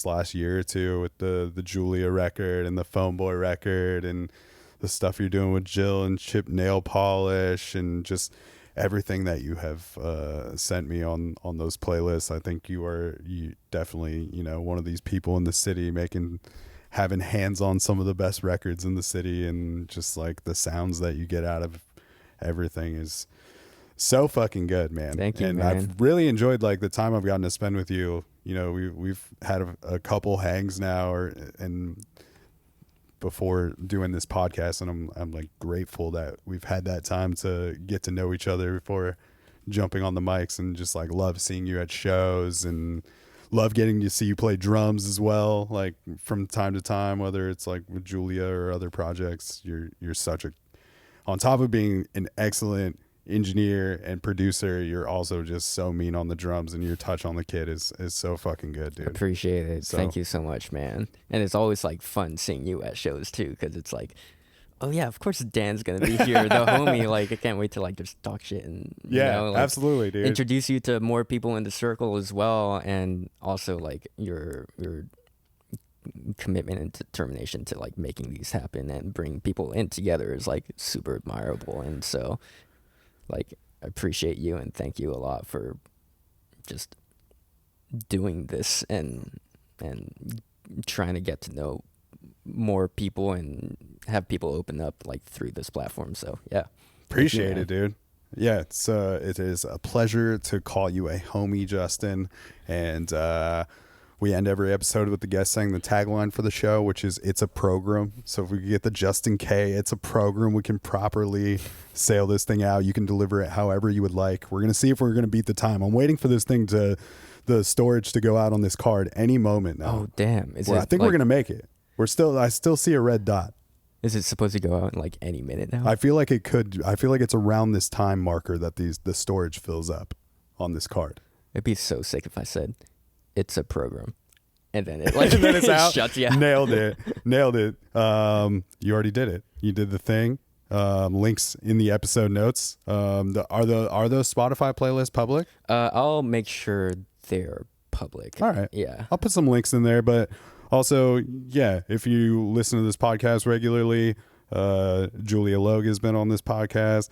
last year or two with the Julia record and the Phone Boy record and the stuff you're doing with Jill and Chip Nail Polish and just everything that you have sent me on those playlists. I think you definitely, you know, one of these people in the city having hands on some of the best records in the city, and just like the sounds that you get out of everything is so fucking good, man. Thank you, and man. I've really enjoyed like the time I've gotten to spend with you. You know, we've had a couple hangs now, and before doing this podcast, and I'm like grateful that we've had that time to get to know each other before jumping on the mics, and just like love seeing you at shows and love getting to see you play drums as well, like from time to time, whether it's like with Julia or other projects. You're such a, on top of being an excellent engineer and producer, you're also just so mean on the drums, and your touch on the kit is so fucking good, dude. Appreciate it. So- Thank you so much, man. And it's always like fun seeing you at shows too, because it's like, oh yeah, of course Dan's gonna be here, the homie. Like I can't wait to like just talk shit and you know, like, absolutely, dude. introduce you to more people in the circle as well, and also like your commitment and determination to like making these happen and bring people in together is like super admirable. And so like I appreciate you and thank you a lot for just doing this and trying to get to know more people and have people open up like through this platform. So yeah, Appreciate it, dude. Yeah, it is a pleasure to call you a homie, Justin. And we end every episode with the guest saying the tagline for the show, which is "It's a program." So if we could get the Justin K, it's a program, we can properly sail this thing out. You can deliver it however you would like. We're gonna see if we're gonna beat the time. I'm waiting for this thing to the storage to go out on this card any moment now. Oh damn! I think we're gonna make it. I still see a red dot. Is it supposed to go out in like any minute now? I feel like it could. I feel like it's around this time marker that the storage fills up on this card. It'd be so sick if I said it's a program, and then it like And then it's out. shuts you. Nailed it. You already did it. You did the thing. Links in the episode notes. Are those Spotify playlists public? I'll make sure they're public. All right. Yeah. I'll put some links in there, but also, yeah, if you listen to this podcast regularly, Julia Logue has been on this podcast.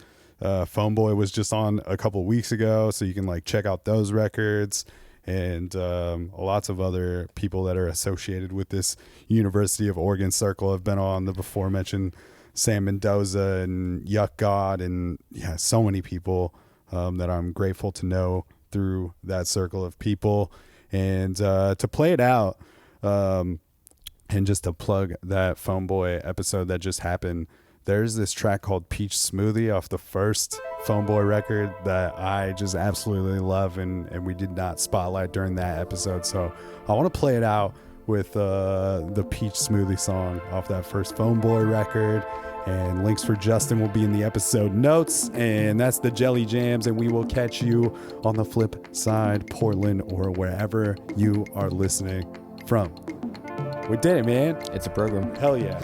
Phone Boy was just on a couple weeks ago, so you can like check out those records, and lots of other people that are associated with this University of Oregon circle have been on. The before mentioned Sam Mendoza and Yuck God, and yeah, so many people that I'm grateful to know through that circle of people. And to play it out, and just to plug that Phone Boy episode that just happened, there's this track called Peach Smoothie off the first Phone Boy record that I just absolutely love, and we did not spotlight during that episode. So I want to play it out with the Peach Smoothie song off that first Phone Boy record. And links for Justin will be in the episode notes. And that's the Jelly Jams, and we will catch you on the flip side, Portland, or wherever you are listening from. We did it, man. It's a program. Hell yeah.